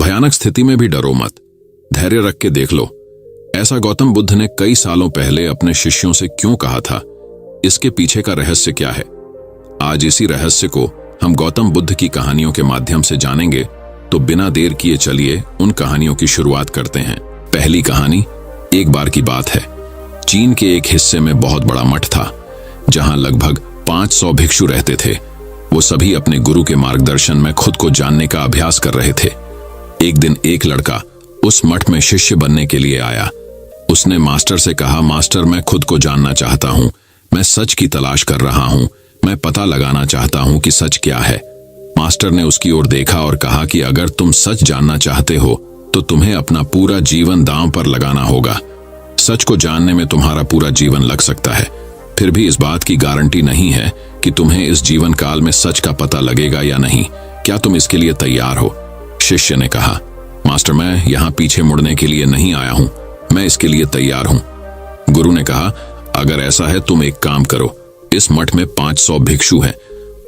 भयानक स्थिति में भी डरो मत, धैर्य रख के देख लो। ऐसा गौतम बुद्ध ने कई सालों पहले अपने शिष्यों से क्यों कहा था? इसके पीछे का रहस्य क्या है? आज इसी रहस्य को हम गौतम बुद्ध की कहानियों के माध्यम से जानेंगे। तो बिना देर किए चलिए उन कहानियों की शुरुआत करते हैं। पहली कहानी, एक बार की बात है। चीन के एक हिस्से में बहुत बड़ा मठ था, जहां लगभग 500 भिक्षु रहते थे। वो सभी अपने गुरु के मार्गदर्शन में खुद को जानने का अभ्यास कर रहे थे। एक दिन एक लड़का उस मठ में शिष्य बनने के लिए आया। उसने मास्टर से कहा, मास्टर, मैं खुद को जानना चाहता हूं, मैं सच की तलाश कर रहा हूं, मैं पता लगाना चाहता हूं कि सच क्या है। मास्टर ने उसकी ओर देखा और कहा कि अगर तुम सच जानना चाहते हो तो तुम्हें अपना पूरा जीवन दांव पर लगाना होगा। सच को जानने में तुम्हारा पूरा जीवन लग सकता है, फिर भी इस बात की गारंटी नहीं है कि तुम्हें इस जीवन काल में सच का पता लगेगा या नहीं। क्या तुम इसके लिए तैयार हो? शिष्य ने कहा, मास्टर, मैं यहाँ पीछे मुड़ने के लिए नहीं आया हूँ, मैं इसके लिए तैयार हूँ। गुरु ने कहा, अगर ऐसा है तुम एक काम करो, इस मठ में 500 भिक्षु हैं,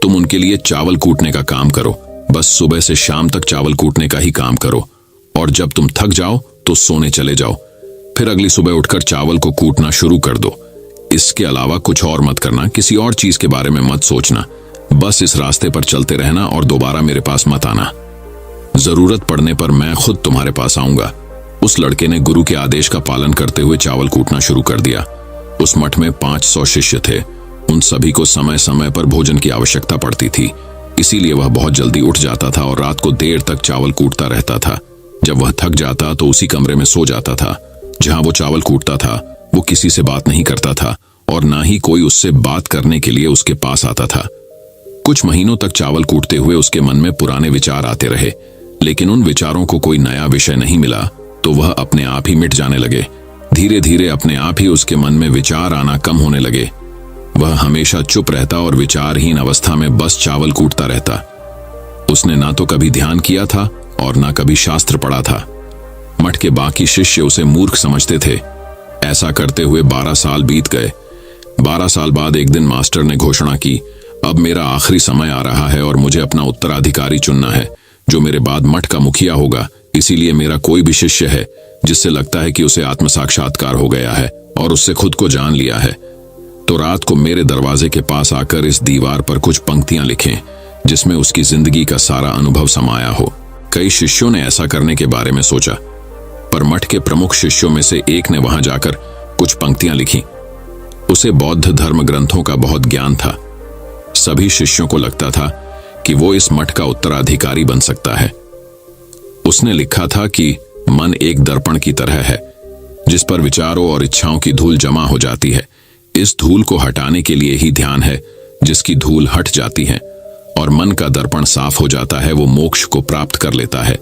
तुम उनके लिए चावल कूटने का काम करो। बस सुबह से शाम तक चावल कूटने का ही काम करो, और जब तुम थक जाओ तो सोने चले जाओ। फिर अगली सुबह उठकर चावल को कूटना शुरू कर दो। इसके अलावा कुछ और मत करना, किसी और चीज के बारे में मत सोचना। बस इस रास्ते पर चलते रहना और दोबारा मेरे पास मत आना। जरूरत पड़ने पर मैं खुद तुम्हारे पास आऊंगा। उस लड़के ने गुरु के आदेश का पालन करते हुए चावल कूटना शुरू कर दिया। उस मठ में 500 शिष्य थे। उन सभी को समय समय पर भोजन की आवश्यकता पड़ती थी, इसीलिए वह बहुत जल्दी उठ जाता था और रात को देर तक चावल कूटता रहता था। जब वह थक जाता तो उसी कमरे में सो जाता था जहां वो चावल कूटता था। वो किसी से बात नहीं करता था और ना ही कोई उससे बात करने के लिए उसके पास आता था। कुछ महीनों तक चावल कूटते हुए उसके मन में पुराने विचार आते रहे, लेकिन उन विचारों को कोई नया विषय नहीं मिला, तो वह अपने आप ही मिट जाने लगे। धीरे धीरे अपने आप ही उसके मन में विचार आना कम होने लगे। वह हमेशा चुप रहता और विचारहीन अवस्था में बस चावल कूटता रहता। उसने ना तो कभी ध्यान किया था और ना कभी शास्त्र पढ़ा था। मठ के बाकी शिष्य उसे मूर्ख समझते थे। ऐसा करते हुए 12 साल बीत गए। 12 साल बाद एक दिन मास्टर ने घोषणा की, अब मेरा आखिरी समय आ रहा है और मुझे अपना उत्तराधिकारी चुनना है, जो मेरे बाद मठ का मुखिया होगा। इसीलिए मेरा कोई भी शिष्य है जिससे लगता है कि उसे आत्म साक्षात्कार हो गया है और उससे खुद को जान लिया है, तो रात को मेरे दरवाजे के पास आकर इस दीवार पर कुछ पंक्तियां लिखें जिसमें उसकी जिंदगी का सारा अनुभव समाया हो। कई शिष्यों ने ऐसा करने के बारे में सोचा, पर मठ के प्रमुख शिष्यों में से एक ने वहां जाकर कुछ पंक्तियां लिखी। उसे बौद्ध धर्म ग्रंथों का बहुत ज्ञान था। सभी शिष्यों को लगता था कि वो इस मठ का उत्तराधिकारी बन सकता है। उसने लिखा था कि मन एक दर्पण की तरह है, जिस पर विचारों और इच्छाओं की धूल जमा हो जाती है। इस धूल को हटाने के लिए ही ध्यान है, जिसकी धूल हट जाती है और मन का दर्पण साफ हो जाता है, वो मोक्ष को प्राप्त कर लेता है।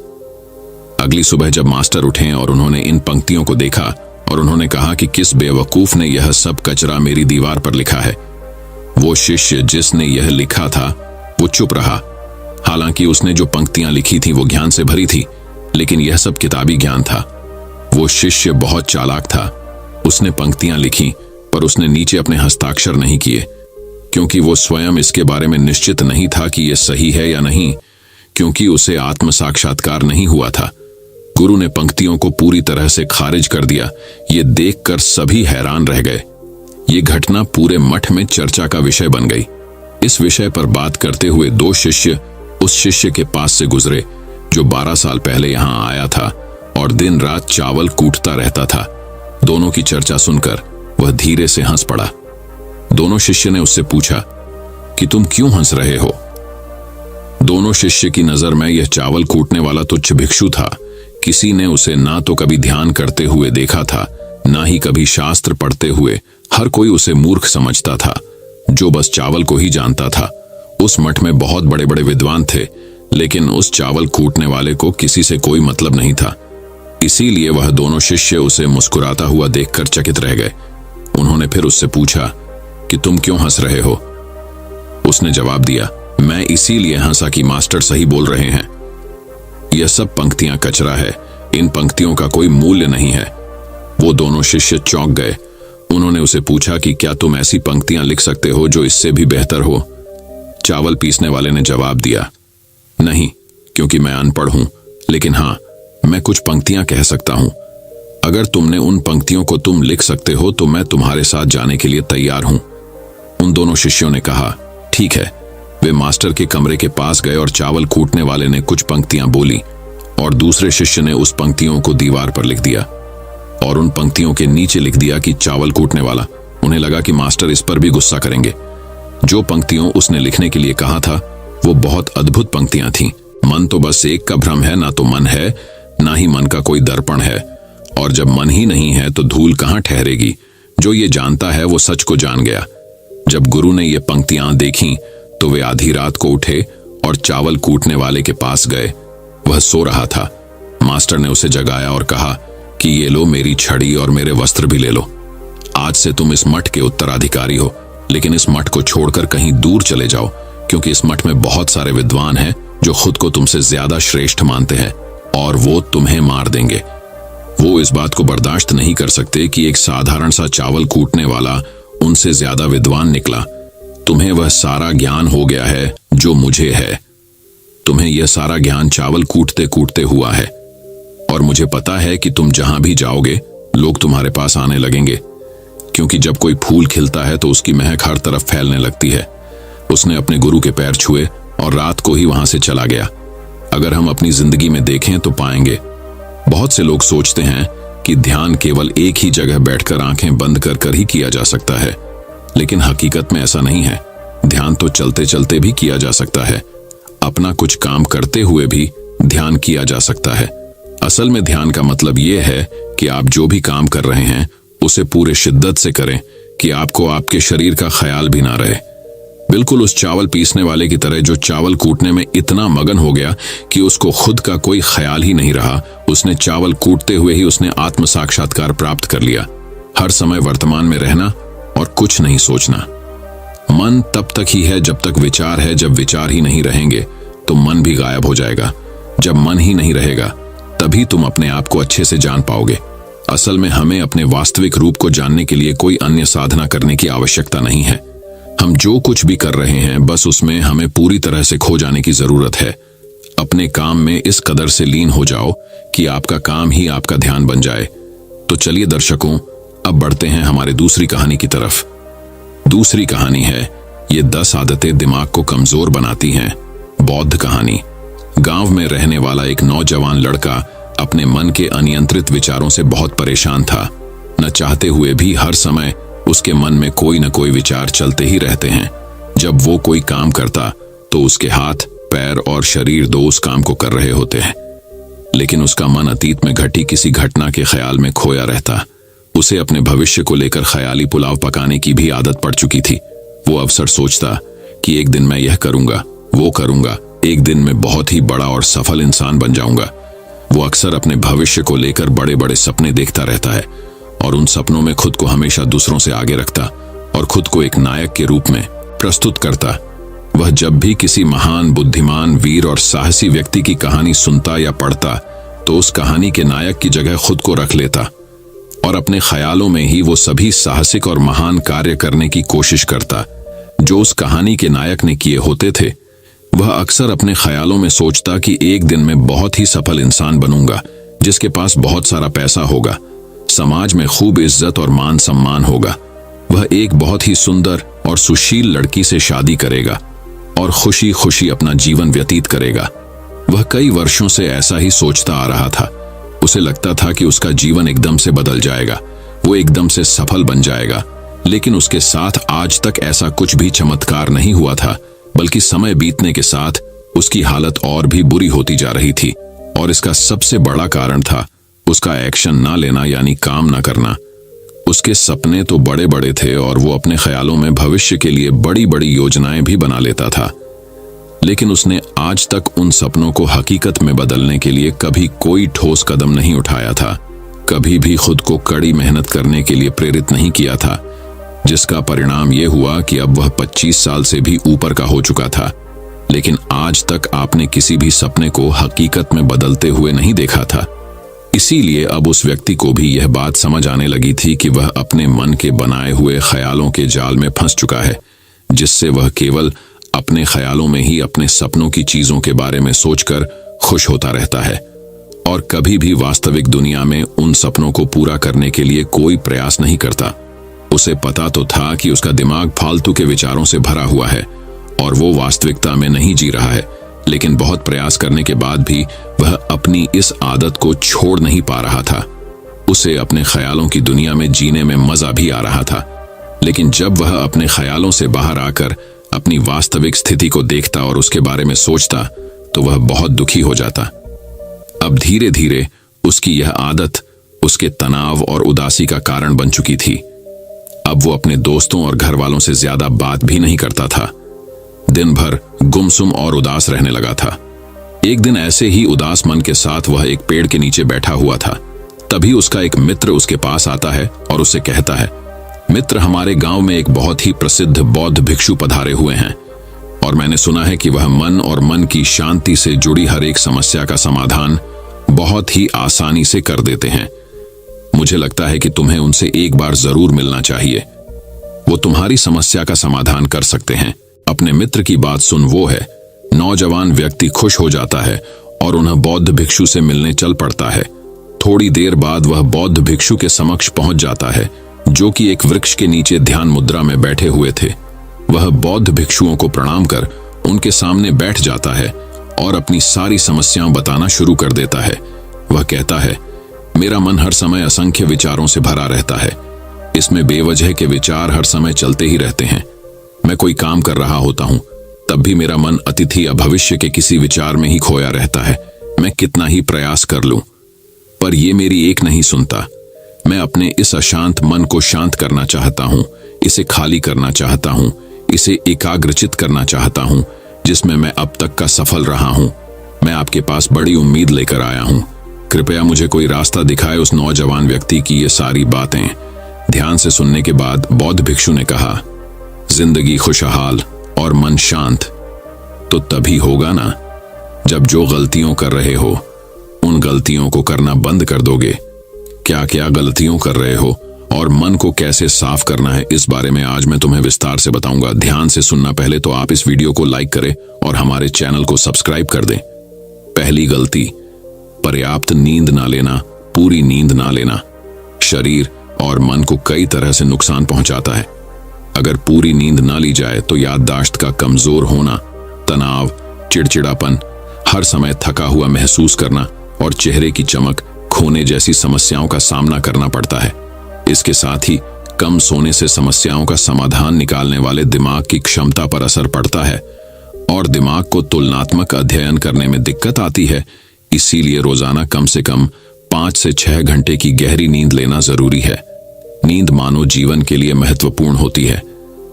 अगली सुबह जब मास्टर उठे और उन्होंने इन पंक्तियों को देखा और उन्होंने कहा कि किस बेवकूफ ने यह सब कचरा मेरी दीवार पर लिखा है। वो शिष्य जिसने यह लिखा था वो चुप रहा। हालांकि उसने जो पंक्तियां लिखी थी वो ज्ञान से भरी थी, लेकिन यह सब किताबी ज्ञान था। वो शिष्य बहुत चालाक था। उसने पंक्तियां लिखी, पर उसने नीचे अपने हस्ताक्षर नहीं किए, क्योंकि वो स्वयं इसके बारे में निश्चित नहीं था कि यह सही है या नहीं, क्योंकि उसे आत्म साक्षात्कार नहीं हुआ था। गुरु ने पंक्तियों को पूरी तरह से खारिज कर दिया। ये देखकर सभी हैरान रह गए। ये घटना पूरे मठ में चर्चा का विषय बन गई। इस विषय पर बात करते हुए 2 शिष्य उस शिष्य के पास से गुजरे जो 12 साल पहले यहां आया था और दिन रात चावल कूटता रहता था। दोनों की चर्चा सुनकर वह धीरे से हंस पड़ा। दोनों शिष्य ने उससे पूछा कि तुम क्यों हंस रहे हो? दोनों शिष्य की नजर में यह चावल कूटने वाला तुच्छ भिक्षु था। किसी ने उसे ना तो कभी ध्यान करते हुए देखा था, ना ही कभी शास्त्र पढ़ते हुए। हर कोई उसे मूर्ख समझता था, जो बस चावल को ही जानता था। उस मठ में बहुत बड़े बड़े विद्वान थे, लेकिन उस चावल कूटने वाले को किसी से कोई मतलब नहीं था। इसीलिए वह दोनों शिष्य उसे मुस्कुराता हुआ देखकर चकित रह गए। उन्होंने फिर उससे पूछा कि तुम क्यों हंस रहे हो? उसने जवाब दिया, मैं इसीलिए हंसा कि मास्टर सही बोल रहे हैं। यह सब पंक्तियां कचरा है, इन पंक्तियों का कोई मूल्य नहीं है। वो दोनों शिष्य चौंक गए। उन्होंने उसे पूछा कि क्या तुम ऐसी पंक्तियां लिख सकते हो जो इससे भी बेहतर हो? चावल पीसने वाले ने जवाब दिया, नहीं, क्योंकि मैं अनपढ़ हूं, लेकिन हाँ, मैं कुछ पंक्तियां कह सकता हूं। अगर तुमने उन पंक्तियों को तुम लिख सकते हो तो मैं तुम्हारे साथ जाने के लिए तैयार हूं। उन दोनों शिष्यों ने कहा, ठीक है। वे मास्टर के कमरे के पास गए और चावल कूटने वाले ने कुछ पंक्तियां बोली और दूसरे शिष्य ने उस पंक्तियों को दीवार पर लिख दिया और उन पंक्तियों के नीचे लिख दिया कि चावल कूटने वाला। उन्हें लगा कि मास्टर इस पर भी गुस्सा करेंगे। जो पंक्तियों उसने लिखने के लिए कहा था वो बहुत अद्भुत पंक्तियां थीं। मन तो बस एक का भ्रम है, ना तो मन है ना ही मन का कोई दर्पण है, और जब मन ही नहीं है तो धूल कहां ठहरेगी। जो ये जानता है वो सच को जान गया। जब गुरु ने ये पंक्तियां देखीं तो वे आधी रात को उठे और चावल कूटने वाले के पास गए। वह सो रहा था। मास्टर ने उसे जगाया और कहा कि ये लो मेरी छड़ी और मेरे वस्त्र भी ले लो। आज से तुम इस मठ के उत्तराधिकारी हो, लेकिन इस मठ को छोड़कर कहीं दूर चले जाओ, क्योंकि इस मठ में बहुत सारे विद्वान हैं जो खुद को तुमसे ज्यादा श्रेष्ठ मानते हैं और वो तुम्हें मार देंगे। वो इस बात को बर्दाश्त नहीं कर सकते कि एक साधारण सा चावल कूटने वाला उनसे ज्यादा विद्वान निकला। तुम्हें वह सारा ज्ञान हो गया है जो मुझे है। तुम्हें यह सारा ज्ञान चावल कूटते कूटते हुआ है, और मुझे पता है कि तुम जहां भी जाओगे लोग तुम्हारे पास आने लगेंगे, क्योंकि जब कोई फूल खिलता है तो उसकी महक हर तरफ फैलने लगती है। उसने अपने गुरु के पैर छुए और रात को ही वहां से चला गया। अगर हम अपनी जिंदगी में देखें तो पाएंगे बहुत से लोग सोचते हैं कि ध्यान केवल एक ही जगह बैठकर आंखें बंद कर कर ही किया जा सकता है, लेकिन हकीकत में ऐसा नहीं है। ध्यान तो चलते चलते भी किया जा सकता है। अपना कुछ काम करते हुए भी ध्यान किया जा सकता है। असल में ध्यान का मतलब यह है कि आप जो भी काम कर रहे हैं उसे पूरे शिद्दत से करें कि आपको आपके शरीर का ख्याल भी ना रहे। बिल्कुल उस चावल पीसने वाले की तरह जो चावल कूटने में इतना मगन हो गया कि उसको खुद का कोई ख्याल ही नहीं रहा। उसने चावल कूटते हुए ही उसने आत्म साक्षात्कार प्राप्त कर लिया। हर समय वर्तमान में रहना और कुछ नहीं सोचना। मन तब तक ही है जब तक विचार है। जब विचार ही नहीं रहेंगे तो मन भी गायब हो जाएगा। जब मन ही नहीं रहेगा तभी तुम अपने आप को अच्छे से जान पाओगे। असल में हमें अपने वास्तविक रूप को जानने के लिए कोई अन्य साधना करने की आवश्यकता नहीं है। हम जो कुछ भी कर रहे हैं बस उसमें हमें पूरी तरह से खो जाने की जरूरत है। अपने काम में इस कदर से लीन हो जाओ कि आपका काम ही आपका ध्यान बन जाए। तो चलिए दर्शकों, अब बढ़ते हैं हमारे दूसरी कहानी की तरफ। दूसरी कहानी है ये 10 आदतें दिमाग को कमजोर बनाती हैं। बौद्ध कहानी। गांव में रहने वाला एक नौजवान लड़का अपने मन के अनियंत्रित विचारों से बहुत परेशान था। न चाहते हुए भी हर समय उसके मन में कोई न कोई विचार चलते ही रहते हैं। जब वो कोई काम करता तो उसके हाथ, पैर और शरीर दो उस काम को कर रहे होते हैं, लेकिन उसका मन अतीत में घटी किसी घटना के ख्याल में खोया रहता। उसे अपने भविष्य को लेकर ख्याली पुलाव पकाने की भी आदत पड़ चुकी थी। वो अक्सर सोचता कि एक दिन मैं यह करूंगा, वो करूंगा, एक दिन मैं बहुत ही बड़ा और सफल इंसान बन जाऊंगा। वो अक्सर अपने भविष्य को लेकर बड़े बड़े सपने देखता रहता है और उन सपनों में खुद को हमेशा दूसरों से आगे रखता और खुद को एक नायक के रूप में प्रस्तुत करता। वह जब भी किसी महान, बुद्धिमान, वीर और साहसी व्यक्ति की कहानी सुनता या पढ़ता तो उस कहानी के नायक की जगह खुद को रख लेता और अपने ख्यालों में ही वो सभी साहसिक और महान कार्य करने की कोशिश करता जो उस कहानी के नायक ने किए होते थे। वह अक्सर अपने ख्यालों में सोचता कि एक दिन मैं बहुत ही सफल इंसान बनूंगा जिसके पास बहुत सारा पैसा होगा, समाज में खूब इज्जत और मान सम्मान होगा। वह एक बहुत ही सुंदर और सुशील लड़की से शादी करेगा और खुशी खुशी अपना जीवन व्यतीत करेगा। वह कई वर्षों से ऐसा ही सोचता आ रहा था। उसे लगता था कि उसका जीवन एकदम से बदल जाएगा, वो एकदम से सफल बन जाएगा, लेकिन उसके साथ आज तक ऐसा कुछ भी चमत्कार नहीं हुआ था, बल्कि समय बीतने के साथ उसकी हालत और भी बुरी होती जा रही थी। और इसका सबसे बड़ा कारण था उसका एक्शन ना लेना, यानी काम ना करना। उसके सपने तो बड़े बड़े थे और वो अपने ख्यालों में भविष्य के लिए बड़ी बड़ी योजनाएं भी बना लेता था, लेकिन उसने आज तक उन सपनों को हकीकत में बदलने के लिए कभी कोई ठोस कदम नहीं उठाया था। कभी भी खुद को कड़ी मेहनत करने के लिए प्रेरित नहीं किया था, जिसका परिणाम यह हुआ कि अब वह 25 साल से भी ऊपर का हो चुका था, लेकिन आज तक आपने किसी भी सपने को हकीकत में बदलते हुए नहीं देखा था। इसीलिए अब उस व्यक्ति को भी यह बात समझ आने लगी थी कि वह अपने मन के बनाए हुए ख्यालों के जाल में फंस चुका है, जिससे वह केवल अपने ख्यालों में ही अपने सपनों की चीजों के बारे में सोचकर खुश होता रहता है और कभी भी वास्तविक दुनिया में उन सपनों को पूरा करने के लिए कोई प्रयास नहीं करता। उसे पता तो था कि उसका दिमाग फालतू के विचारों से भरा हुआ है और वो वास्तविकता में नहीं जी रहा है, लेकिन बहुत प्रयास करने के बाद भी वह अपनी इस आदत को छोड़ नहीं पा रहा था। उसे अपने ख्यालों की दुनिया में जीने में मजा भी आ रहा था, लेकिन जब वह अपने ख्यालों से बाहर आकर अपनी वास्तविक स्थिति को देखता और उसके बारे में सोचता तो वह बहुत दुखी हो जाता। अब धीरे धीरे उसकी यह आदत उसके तनाव और उदासी का कारण बन चुकी थी। अब वो अपने दोस्तों और घर वालों से ज्यादा बात भी नहीं करता था। दिन भर गुमसुम और उदास रहने लगा था। एक दिन ऐसे ही उदास मन के साथ वह एक पेड़ के नीचे बैठा हुआ था। तभी उसका एक मित्र उसके पास आता है और उससे कहता है, मित्र, हमारे गांव में एक बहुत ही प्रसिद्ध बौद्ध भिक्षु पधारे हुए हैं और मैंने सुना है कि वह मन और मन की शांति से जुड़ी हर एक समस्या का समाधान बहुत ही आसानी से कर देते हैं। मुझे लगता है कि तुम्हें उनसे एक बार जरूर मिलना चाहिए। वो तुम्हारी समस्या का समाधान कर सकते हैं। अपने मित्र की बात सुन वो है नौजवान व्यक्ति खुश हो जाता है और उन्हें बौद्ध भिक्षु से मिलने चल पड़ता है। थोड़ी देर बाद वह बौद्ध भिक्षु के समक्ष पहुंच जाता है, जो कि एक वृक्ष के नीचे ध्यान मुद्रा में बैठे हुए थे। वह बौद्ध भिक्षुओं को प्रणाम कर उनके सामने बैठ जाता है और अपनी सारी समस्याएं बताना शुरू कर देता है। वह कहता है, मेरा मन हर समय असंख्य विचारों से भरा रहता है। इसमें बेवजह के विचार हर समय चलते ही रहते हैं। मैं कोई काम कर रहा होता हूं तब भी मेरा मन अतीत या भविष्य के किसी विचार में ही खोया रहता है। मैं कितना ही प्रयास कर लूं पर ये मेरी एक नहीं सुनता। मैं अपने इस अशांत मन को शांत करना चाहता हूं, इसे खाली करना चाहता हूं, इसे एकाग्रचित करना चाहता हूं, जिसमें मैं अब तक का सफल रहा हूं। मैं आपके पास बड़ी उम्मीद लेकर आया हूं। कृपया मुझे कोई रास्ता दिखाए। उस नौजवान व्यक्ति की ये सारी बातें ध्यान से सुनने के बाद बौद्ध भिक्षु ने कहा, जिंदगी खुशहाल और मन शांत तो तभी होगा ना जब जो गलतियों कर रहे हो उन गलतियों को करना बंद कर दोगे। क्या क्या गलतियों कर रहे हो और मन को कैसे साफ करना है, इस बारे में आज मैं तुम्हें विस्तार से बताऊंगा। ध्यान से सुनना। पहले तो आप इस वीडियो को लाइक करें और हमारे चैनल को सब्सक्राइब कर दें। पहली गलती, पर्याप्त नींद ना लेना, पूरी नींद ना लेना शरीर और मन को कई तरह से नुकसान पहुंचाता है। अगर पूरी नींद ना ली जाए तो याददाश्त का कमजोर होना, तनाव, चिड़चिड़ापन, हर समय थका हुआ महसूस करना और चेहरे की चमक खोने जैसी समस्याओं का सामना करना पड़ता है। इसके साथ ही कम सोने से समस्याओं का समाधान निकालने वाले दिमाग की क्षमता पर असर पड़ता है और दिमाग को तुलनात्मक अध्ययन करने में दिक्कत आती है। इसीलिए रोजाना कम से कम 5 से 6 घंटे की गहरी नींद लेना जरूरी है। नींद मानव जीवन के लिए महत्वपूर्ण होती है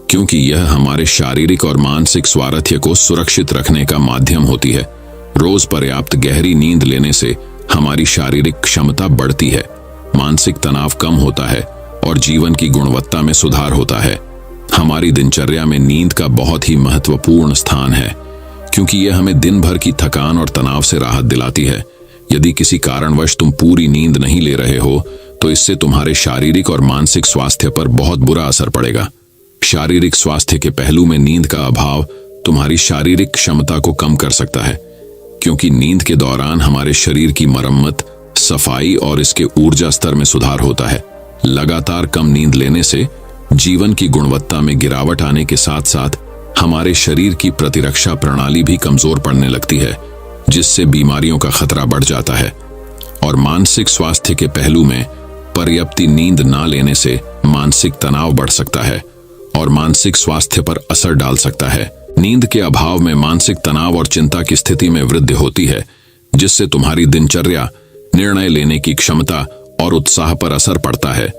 क्योंकि यह हमारे शारीरिक और मानसिक स्वास्थ्य को सुरक्षित रखने का माध्यम होती है। रोज पर्याप्त गहरी नींद लेने से हमारी शारीरिक क्षमता बढ़ती है, मानसिक तनाव कम होता है और जीवन की गुणवत्ता में सुधार होता है। हमारी दिनचर्या में नींद का बहुत ही महत्वपूर्ण स्थान है क्योंकि यह हमें दिन भर की थकान और तनाव से राहत दिलाती है। यदि किसी कारणवश तुम पूरी नींद नहीं ले रहे हो तो इससे तुम्हारे शारीरिक और मानसिक स्वास्थ्य पर बहुत बुरा असर पड़ेगा। शारीरिक स्वास्थ्य के पहलू में नींद का अभाव तुम्हारी शारीरिक क्षमता को कम कर सकता है क्योंकि नींद के दौरान हमारे शरीर की मरम्मत, सफाई और इसके ऊर्जा स्तर में सुधार होता है। लगातार कम नींद लेने से जीवन की गुणवत्ता में गिरावट आने के साथ साथ हमारे शरीर की प्रतिरक्षा प्रणाली भी कमजोर पड़ने लगती है, जिससे बीमारियों का खतरा बढ़ जाता है। और मानसिक स्वास्थ्य के पहलू में पर्याप्त नींद ना लेने से मानसिक तनाव बढ़ सकता है और मानसिक स्वास्थ्य पर असर डाल सकता है। नींद के अभाव में मानसिक तनाव और चिंता की स्थिति में वृद्धि होती है, जिससे तुम्हारी दिनचर्या, निर्णय लेने की क्षमता और उत्साह पर असर पड़ता है।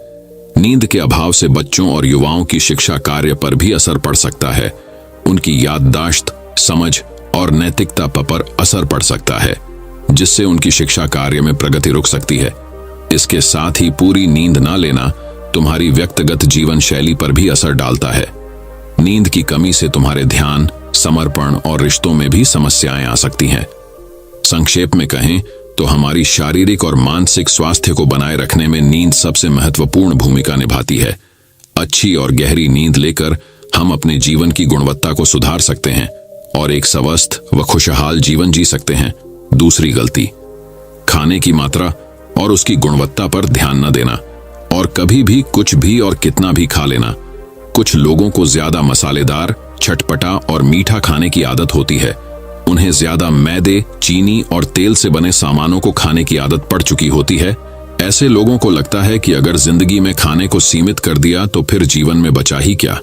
नींद के अभाव से बच्चों और युवाओं की शिक्षा कार्य पर भी असर पड़ सकता है। उनकी याददाश्त, समझ और नैतिकता पर असर पड़ सकता है, जिससे उनकी शिक्षा कार्य में प्रगति रुक सकती है। इसके साथ ही पूरी नींद ना लेना तुम्हारी व्यक्तिगत जीवन शैली पर भी असर डालता है। नींद की कमी से तुम्हारे ध्यान, समर्पण और रिश्तों में भी समस्याएं आ सकती हैं। संक्षेप में कहें तो हमारी शारीरिक और मानसिक स्वास्थ्य को बनाए रखने में नींद सबसे महत्वपूर्ण भूमिका निभाती है। अच्छी और गहरी नींद लेकर हम अपने जीवन की गुणवत्ता को सुधार सकते हैं और एक स्वस्थ व खुशहाल जीवन जी सकते हैं। दूसरी गलती, खाने की मात्रा और उसकी गुणवत्ता पर ध्यान न देना, और कभी भी कुछ भी और कितना भी खा लेना। कुछ लोगों को ज्यादा मसालेदार, चटपटा और मीठा खाने की आदत होती है। उन्हें ज्यादा मैदे, चीनी और तेल से बने सामानों को खाने की आदत पड़ चुकी होती है। ऐसे लोगों को लगता है कि अगर जिंदगी में खाने को सीमित कर दिया तो फिर जीवन में बचा ही क्या,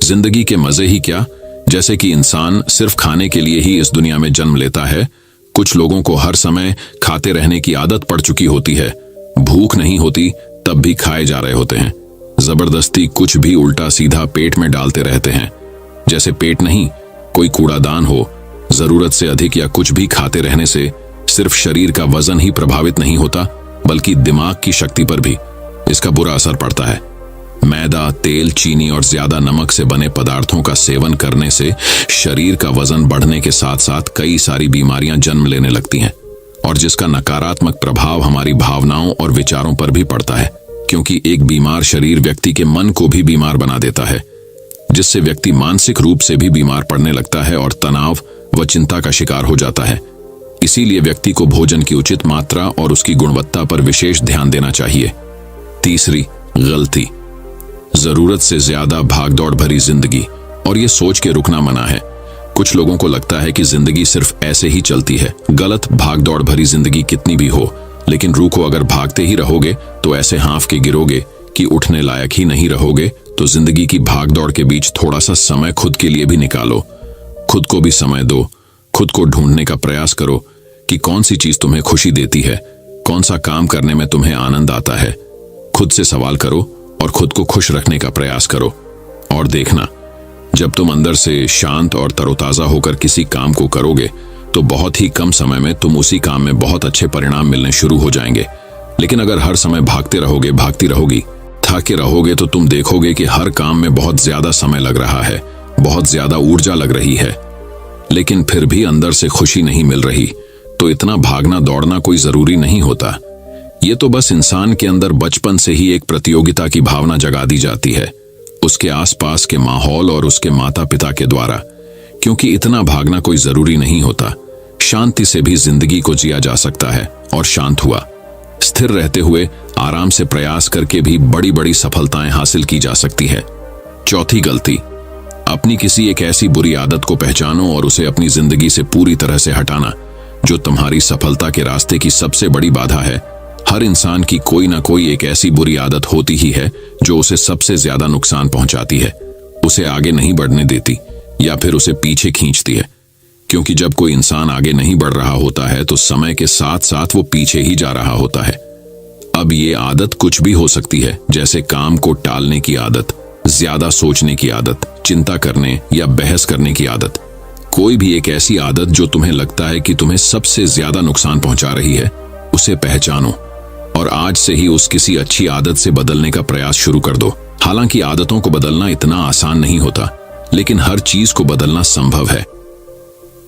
जिंदगी के मजे ही क्या, जैसे कि इंसान सिर्फ खाने के लिए ही इस दुनिया में जन्म लेता है। कुछ लोगों को हर समय खाते रहने की आदत पड़ चुकी होती है। भूख नहीं होती तब भी खाए जा रहे होते हैं। जबरदस्ती कुछ भी उल्टा सीधा पेट में डालते रहते हैं, जैसे पेट नहीं कोई कूड़ादान हो। जरूरत से अधिक या कुछ भी खाते रहने से सिर्फ शरीर का वजन ही प्रभावित नहीं होता, बल्कि दिमाग की शक्ति पर भी इसका बुरा असर पड़ता है। मैदा, तेल, चीनी और ज्यादा नमक से बने पदार्थों का सेवन करने से शरीर का वजन बढ़ने के साथ साथ कई सारी बीमारियां जन्म लेने लगती हैं, और जिसका नकारात्मक प्रभाव हमारी भावनाओं और विचारों पर भी पड़ता है, क्योंकि एक बीमार शरीर व्यक्ति के मन को भी बीमार बना देता है, जिससे व्यक्ति मानसिक रूप से भी बीमार पड़ने लगता है और तनाव व चिंता का शिकार हो जाता है। इसीलिए व्यक्ति को भोजन की उचित मात्रा और उसकी गुणवत्ता पर विशेष ध्यान देना चाहिए। तीसरी गलती, जरूरत से ज्यादा भागदौड़ भरी जिंदगी, और ये सोच के रुकना मना है। कुछ लोगों को लगता है कि जिंदगी सिर्फ ऐसे ही चलती है। गलत। भागदौड़ भरी जिंदगी कितनी भी हो, लेकिन रुको, अगर भागते ही रहोगे तो ऐसे हाँफ के गिरोगे कि उठने लायक ही नहीं रहोगे। तो जिंदगी की भागदौड़ के बीच थोड़ा सा समय खुद के लिए भी निकालो। खुद को भी समय दो। खुद को ढूंढने का प्रयास करो कि कौन सी चीज तुम्हें खुशी देती है, कौन सा काम करने में तुम्हें आनंद आता है। खुद से सवाल करो और खुद को खुश रखने का प्रयास करो। और देखना, जब तुम अंदर से शांत और तरोताजा होकर किसी काम को करोगे तो बहुत ही कम समय में तुम उसी काम में बहुत अच्छे परिणाम मिलने शुरू हो जाएंगे। लेकिन अगर हर समय भागते रहोगे, भागती रहोगी, थके रहोगे, तो तुम देखोगे कि हर काम में बहुत ज्यादा समय लग रहा है, बहुत ज्यादा ऊर्जा लग रही है, लेकिन फिर भी अंदर से खुशी नहीं मिल रही। तो इतना भागना दौड़ना कोई जरूरी नहीं होता। ये तो बस इंसान के अंदर बचपन से ही एक प्रतियोगिता की भावना जगा दी जाती है, उसके आसपास के माहौल और उसके माता पिता के द्वारा। क्योंकि इतना भागना कोई जरूरी नहीं होता। शांति से भी जिंदगी को जिया जा सकता है, और शांत हुआ, स्थिर रहते हुए, आराम से प्रयास करके भी बड़ी बड़ी सफलताएं हासिल की जा सकती है। चौथी गलती, अपनी किसी एक ऐसी बुरी आदत को पहचानो और उसे अपनी जिंदगी से पूरी तरह से हटाना, जो तुम्हारी सफलता के रास्ते की सबसे बड़ी बाधा है। हर इंसान की कोई ना कोई एक ऐसी बुरी आदत होती ही है जो उसे सबसे ज्यादा नुकसान पहुंचाती है, उसे आगे नहीं बढ़ने देती या फिर उसे पीछे खींचती है। क्योंकि जब कोई इंसान आगे नहीं बढ़ रहा होता है तो समय के साथ साथ वो पीछे ही जा रहा होता है। अब ये आदत कुछ भी हो सकती है, जैसे काम को टालने की आदत, ज्यादा सोचने की आदत, चिंता करने या बहस करने की आदत। कोई भी एक ऐसी आदत जो तुम्हें लगता है कि तुम्हें सबसे ज्यादा नुकसान पहुंचा रही है, उसे पहचानो और आज से ही उस किसी अच्छी आदत से बदलने का प्रयास शुरू कर दो। हालांकि आदतों को बदलना इतना आसान नहीं होता, लेकिन हर चीज को बदलना संभव है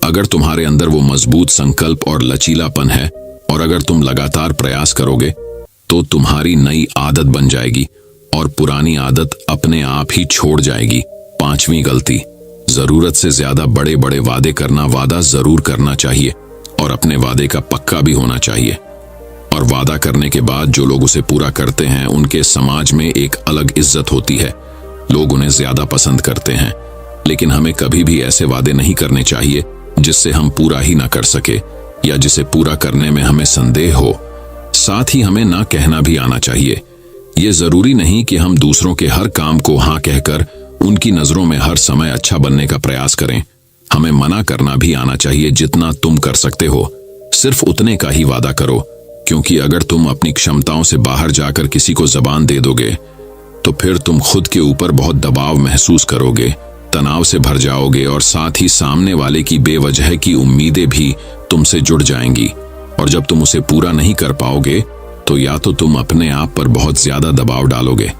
अगर तुम्हारे अंदर वो मजबूत संकल्प और लचीलापन है, और अगर तुम लगातार प्रयास करोगे तो तुम्हारी नई आदत बन जाएगी और पुरानी आदत अपने आप ही छोड़ जाएगी। पांचवी गलती, जरूरत से ज्यादा बड़े बड़े वादे करना। वादा जरूर करना चाहिए और अपने वादे का पक्का भी होना चाहिए, और वादा करने के बाद जो लोग उसे पूरा करते हैं उनके समाज में एक अलग इज्जत होती है। लोग उन्हें ज्यादा पसंद करते हैं। लेकिन हमें कभी भी ऐसे वादे नहीं करने चाहिए जिससे हम पूरा ही ना कर सके या जिसे पूरा करने में हमें संदेह हो। साथ ही हमें ना कहना भी आना चाहिए। ये जरूरी नहीं कि हम दूसरों के हर काम को हाँ कहकर उनकी नजरों में हर समय अच्छा बनने का प्रयास करें। हमें मना करना भी आना चाहिए। जितना तुम कर सकते हो सिर्फ उतने का ही वादा करो, क्योंकि अगर तुम अपनी क्षमताओं से बाहर जाकर किसी को जबान दे दोगे तो फिर तुम खुद के ऊपर बहुत दबाव महसूस करोगे, तनाव से भर जाओगे और साथ ही सामने वाले की बेवजह की उम्मीदें भी तुमसे जुड़ जाएंगी। और जब तुम उसे पूरा नहीं कर पाओगे तो या तो तुम अपने आप पर बहुत ज्यादा दबाव डालोगे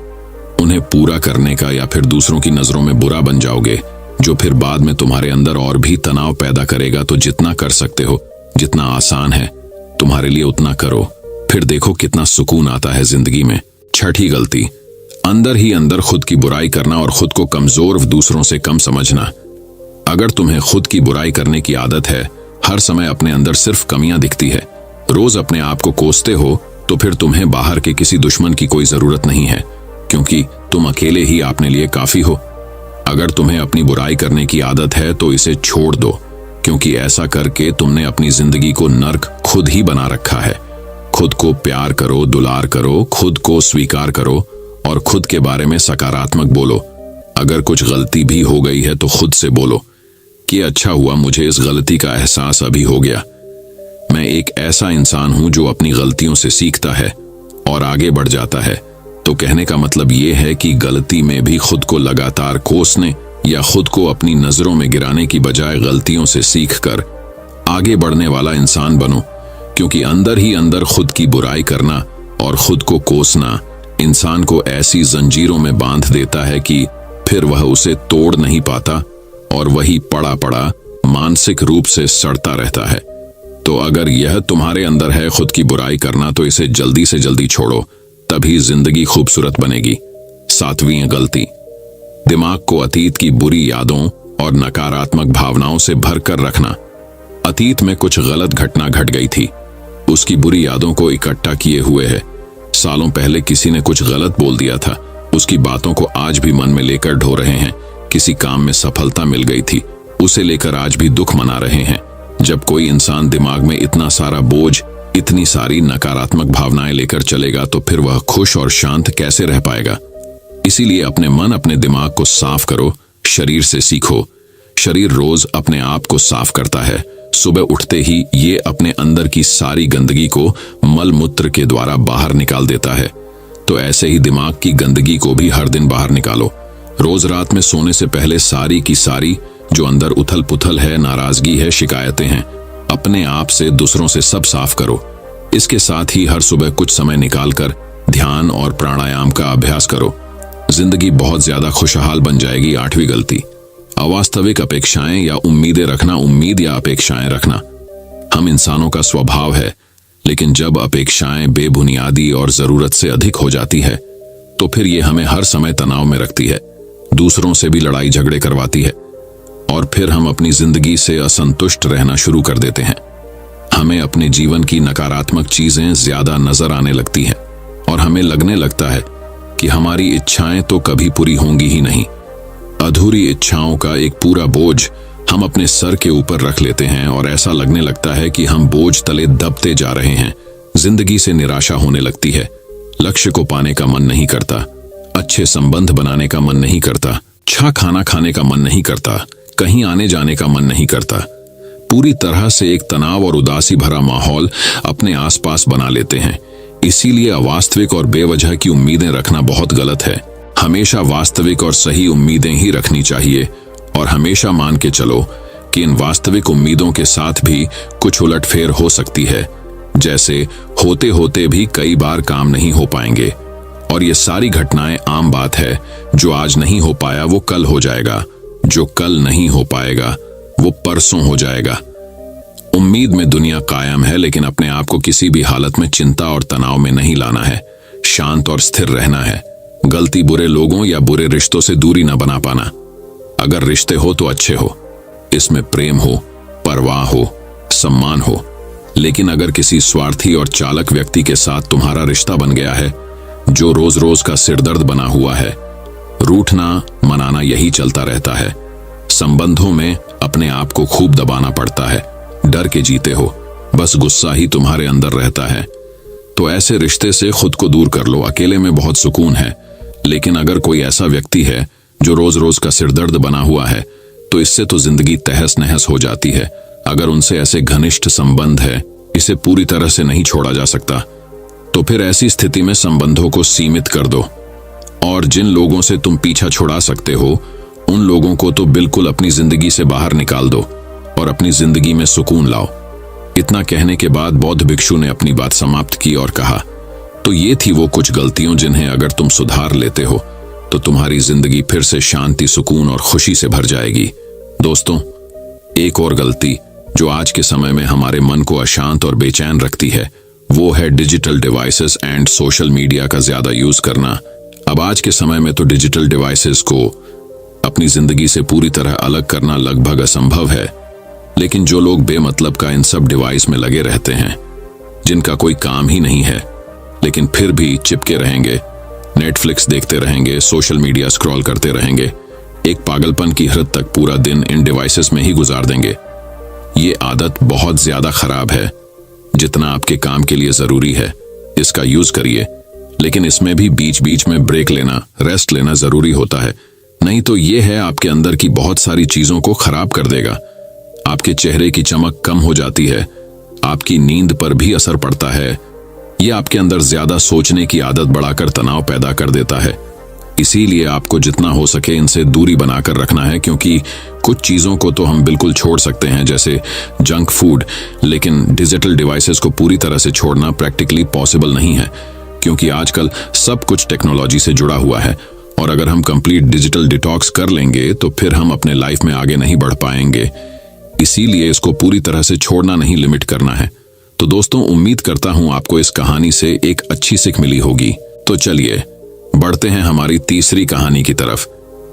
उन्हें पूरा करने का, या फिर दूसरों की नजरों में बुरा बन जाओगे, जो फिर बाद में तुम्हारे अंदर और भी तनाव पैदा करेगा। तो जितना कर सकते हो, जितना आसान है तुम्हारे लिए उतना करो, फिर देखो कितना सुकून आता है जिंदगी में। छठी गलती, अंदर ही अंदर खुद की बुराई करना और खुद को कमजोर दूसरों से कम समझना। अगर तुम्हें खुद की बुराई करने की आदत है, हर समय अपने अंदर सिर्फ कमियां दिखती है, रोज अपने आप को कोसते हो तो फिर तुम्हें बाहर के किसी दुश्मन की कोई जरूरत नहीं है, क्योंकि तुम अकेले ही अपने लिए काफी हो। अगर तुम्हें अपनी बुराई करने की आदत है तो इसे छोड़ दो, क्योंकि ऐसा करके तुमने अपनी जिंदगी को नर्क खुद ही बना रखा है। खुद को प्यार करो, दुलार करो, खुद को स्वीकार करो और खुद के बारे में सकारात्मक बोलो। अगर कुछ गलती भी हो गई है तो खुद से बोलो कि अच्छा हुआ मुझे इस गलती का एहसास अभी हो गया। मैं एक ऐसा इंसान हूं जो अपनी गलतियों से सीखता है और आगे बढ़ जाता है। तो कहने का मतलब ये है कि गलती में भी खुद को लगातार कोसने या खुद को अपनी नजरों में गिराने की बजाय गलतियों से सीखकर आगे बढ़ने वाला इंसान बनो, क्योंकि अंदर ही अंदर खुद की बुराई करना और खुद को कोसना इंसान को ऐसी जंजीरों में बांध देता है कि फिर वह उसे तोड़ नहीं पाता और वही पड़ा पड़ा मानसिक रूप से सड़ता रहता है। तो अगर यह तुम्हारे अंदर है खुद की बुराई करना, तो इसे जल्दी से जल्दी छोड़ो, तभी जिंदगी खूबसूरत बनेगी। 7वीं गलती, दिमाग को अतीत की बुरी यादों और नकारात्मक भावनाओं से भरकर रखना। अतीत में कुछ गलत घटना घट गई थी, उसकी बुरी यादों को इकट्ठा किए हुए है। सालों पहले किसी ने कुछ गलत बोल दिया था, उसकी बातों को आज भी मन में लेकर ढो रहे हैं। किसी काम में सफलता मिल गई थी, उसे लेकर आज भी दुख मना रहे हैं। जब कोई इंसान दिमाग में इतना सारा बोझ, इतनी सारी नकारात्मक भावनाएं लेकर चलेगा तो फिर वह खुश और शांत कैसे रह पाएगा। इसीलिए अपने मन, अपने दिमाग को साफ करो, शरीर से सीखो। शरीर रोज अपने आप को साफ करता है। सुबह उठते ही ये अपने अंदर की सारी गंदगी को मल मूत्र के द्वारा बाहर निकाल देता है। तो ऐसे ही दिमाग की गंदगी को भी हर दिन बाहर निकालो। रोज रात में सोने से पहले सारी की सारी जो अंदर उथल पुथल है, नाराजगी है, शिकायतें हैं, अपने आप से, दूसरों से सब साफ करो। इसके साथ ही हर सुबह कुछ समय निकालकर ध्यान और प्राणायाम का अभ्यास करो। जिंदगी बहुत ज्यादा खुशहाल बन जाएगी। 8वीं गलती, अवास्तविक अपेक्षाएं या उम्मीदें रखना। उम्मीद या अपेक्षाएं रखना हम इंसानों का स्वभाव है, लेकिन जब अपेक्षाएं बेबुनियादी और जरूरत से अधिक हो जाती है तो फिर ये हमें हर समय तनाव में रखती है, दूसरों से भी लड़ाई झगड़े करवाती है और फिर हम अपनी जिंदगी से असंतुष्ट रहना शुरू कर देते हैं। हमें अपने जीवन की नकारात्मक चीजें ज्यादा नजर आने लगती हैं और हमें लगने लगता है कि हमारी इच्छाएं तो कभी पूरी होंगी ही नहीं। अधूरी इच्छाओं का एक पूरा बोझ हम अपने सर के ऊपर रख लेते हैं और ऐसा लगने लगता है कि हम बोझ तले दबते जा रहे हैं। जिंदगी से निराशा होने लगती है, लक्ष्य को पाने का मन नहीं करता, अच्छे संबंध बनाने का मन नहीं करता, अच्छा खाना खाने का मन नहीं करता, कहीं आने जाने का मन नहीं करता। पूरी तरह से एक तनाव और उदासी भरा माहौल अपने आसपास बना लेते हैं। इसीलिए अवास्तविक और बेवजह की उम्मीदें रखना बहुत गलत है। हमेशा वास्तविक और सही उम्मीदें ही रखनी चाहिए और हमेशा मान के चलो कि इन वास्तविक उम्मीदों के साथ भी कुछ उलटफेर हो सकती है। जैसे होते होते भी कई बार काम नहीं हो पाएंगे और ये सारी घटनाएं आम बात है। जो आज नहीं हो पाया वो कल हो जाएगा, जो कल नहीं हो पाएगा वो परसों हो जाएगा। उम्मीद में दुनिया कायम है, लेकिन अपने आप को किसी भी हालत में चिंता और तनाव में नहीं लाना है। शांत और स्थिर रहना है। गलती बुरे लोगों या बुरे रिश्तों से दूरी न बना पाना। अगर रिश्ते हो तो अच्छे हो, इसमें प्रेम हो, परवाह हो, सम्मान हो, लेकिन अगर किसी स्वार्थी और चालक व्यक्ति के साथ तुम्हारा रिश्ता बन गया है जो रोज रोज का सिरदर्द बना हुआ है, रूठना मनाना यही चलता रहता है। संबंधों में अपने आप को खूब दबाना पड़ता है, डर के जीते हो, बस गुस्सा ही तुम्हारे अंदर रहता है। तो ऐसे रिश्ते से खुद को दूर कर लो। अकेले में बहुत सुकून है, लेकिन अगर कोई ऐसा व्यक्ति है जो रोज रोज का सिरदर्द बना हुआ है तो इससे तो जिंदगी तहस नहस हो जाती है। अगर उनसे ऐसे घनिष्ठ संबंध है, इसे पूरी तरह से नहीं छोड़ा जा सकता, तो फिर ऐसी स्थिति में संबंधों को सीमित कर दो और जिन लोगों से तुम पीछा छुड़ा सकते हो उन लोगों को तो बिल्कुल अपनी जिंदगी से बाहर निकाल दो और अपनी जिंदगी में सुकून लाओ। इतना कहने के बाद बौद्ध भिक्षु ने अपनी बात समाप्त की और कहा, तो ये थी वो कुछ गलतियां जिन्हें अगर तुम सुधार लेते हो तो तुम्हारी जिंदगी फिर से शांति, सुकून और खुशी से भर जाएगी। दोस्तों, एक और गलती जो आज के समय में हमारे मन को अशांत और बेचैन रखती है वो है digital devices and social media का ज्यादा यूज करना। अब आज के समय में तो डिजिटल डिवाइसेस को अपनी जिंदगी से पूरी तरह अलग करना लगभग असंभव है, लेकिन जो लोग बेमतलब का इन सब डिवाइस में लगे रहते हैं, जिनका कोई काम ही नहीं है, लेकिन फिर भी चिपके रहेंगे, नेटफ्लिक्स देखते रहेंगे, सोशल मीडिया स्क्रॉल करते रहेंगे, एक पागलपन की हद तक पूरा दिन इन डिवाइसेस में ही गुजार देंगे। ये आदत बहुत ज्यादा खराब है। जितना आपके काम के लिए जरूरी है इसका यूज करिए, लेकिन इसमें भी बीच बीच में ब्रेक लेना, रेस्ट लेना जरूरी होता है। नहीं तो ये है आपके अंदर की बहुत सारी चीजों को खराब कर देगा। आपके चेहरे की चमक कम हो जाती है, आपकी नींद पर भी असर पड़ता है। ये आपके अंदर ज्यादा सोचने की आदत बढ़ाकर तनाव पैदा कर देता है। इसीलिए आपको जितना हो सके इनसे दूरी बनाकर रखना है, क्योंकि कुछ चीजों को तो हम बिल्कुल छोड़ सकते हैं, जैसे जंक फूड, लेकिन डिजिटल डिवाइसेस को पूरी तरह से छोड़ना प्रैक्टिकली पॉसिबल नहीं है, क्योंकि आजकल सब कुछ टेक्नोलॉजी से जुड़ा हुआ है। और अगर हम कंप्लीट डिजिटल डिटॉक्स कर लेंगे तो फिर हम अपने लाइफ में आगे नहीं बढ़ पाएंगे। इसीलिए इसको पूरी तरह से छोड़ना नहीं, लिमिट करना है। तो दोस्तों, उम्मीद करता हूं आपको इस कहानी से एक अच्छी सीख मिली होगी। तो चलिए बढ़ते हैं हमारी तीसरी कहानी की तरफ।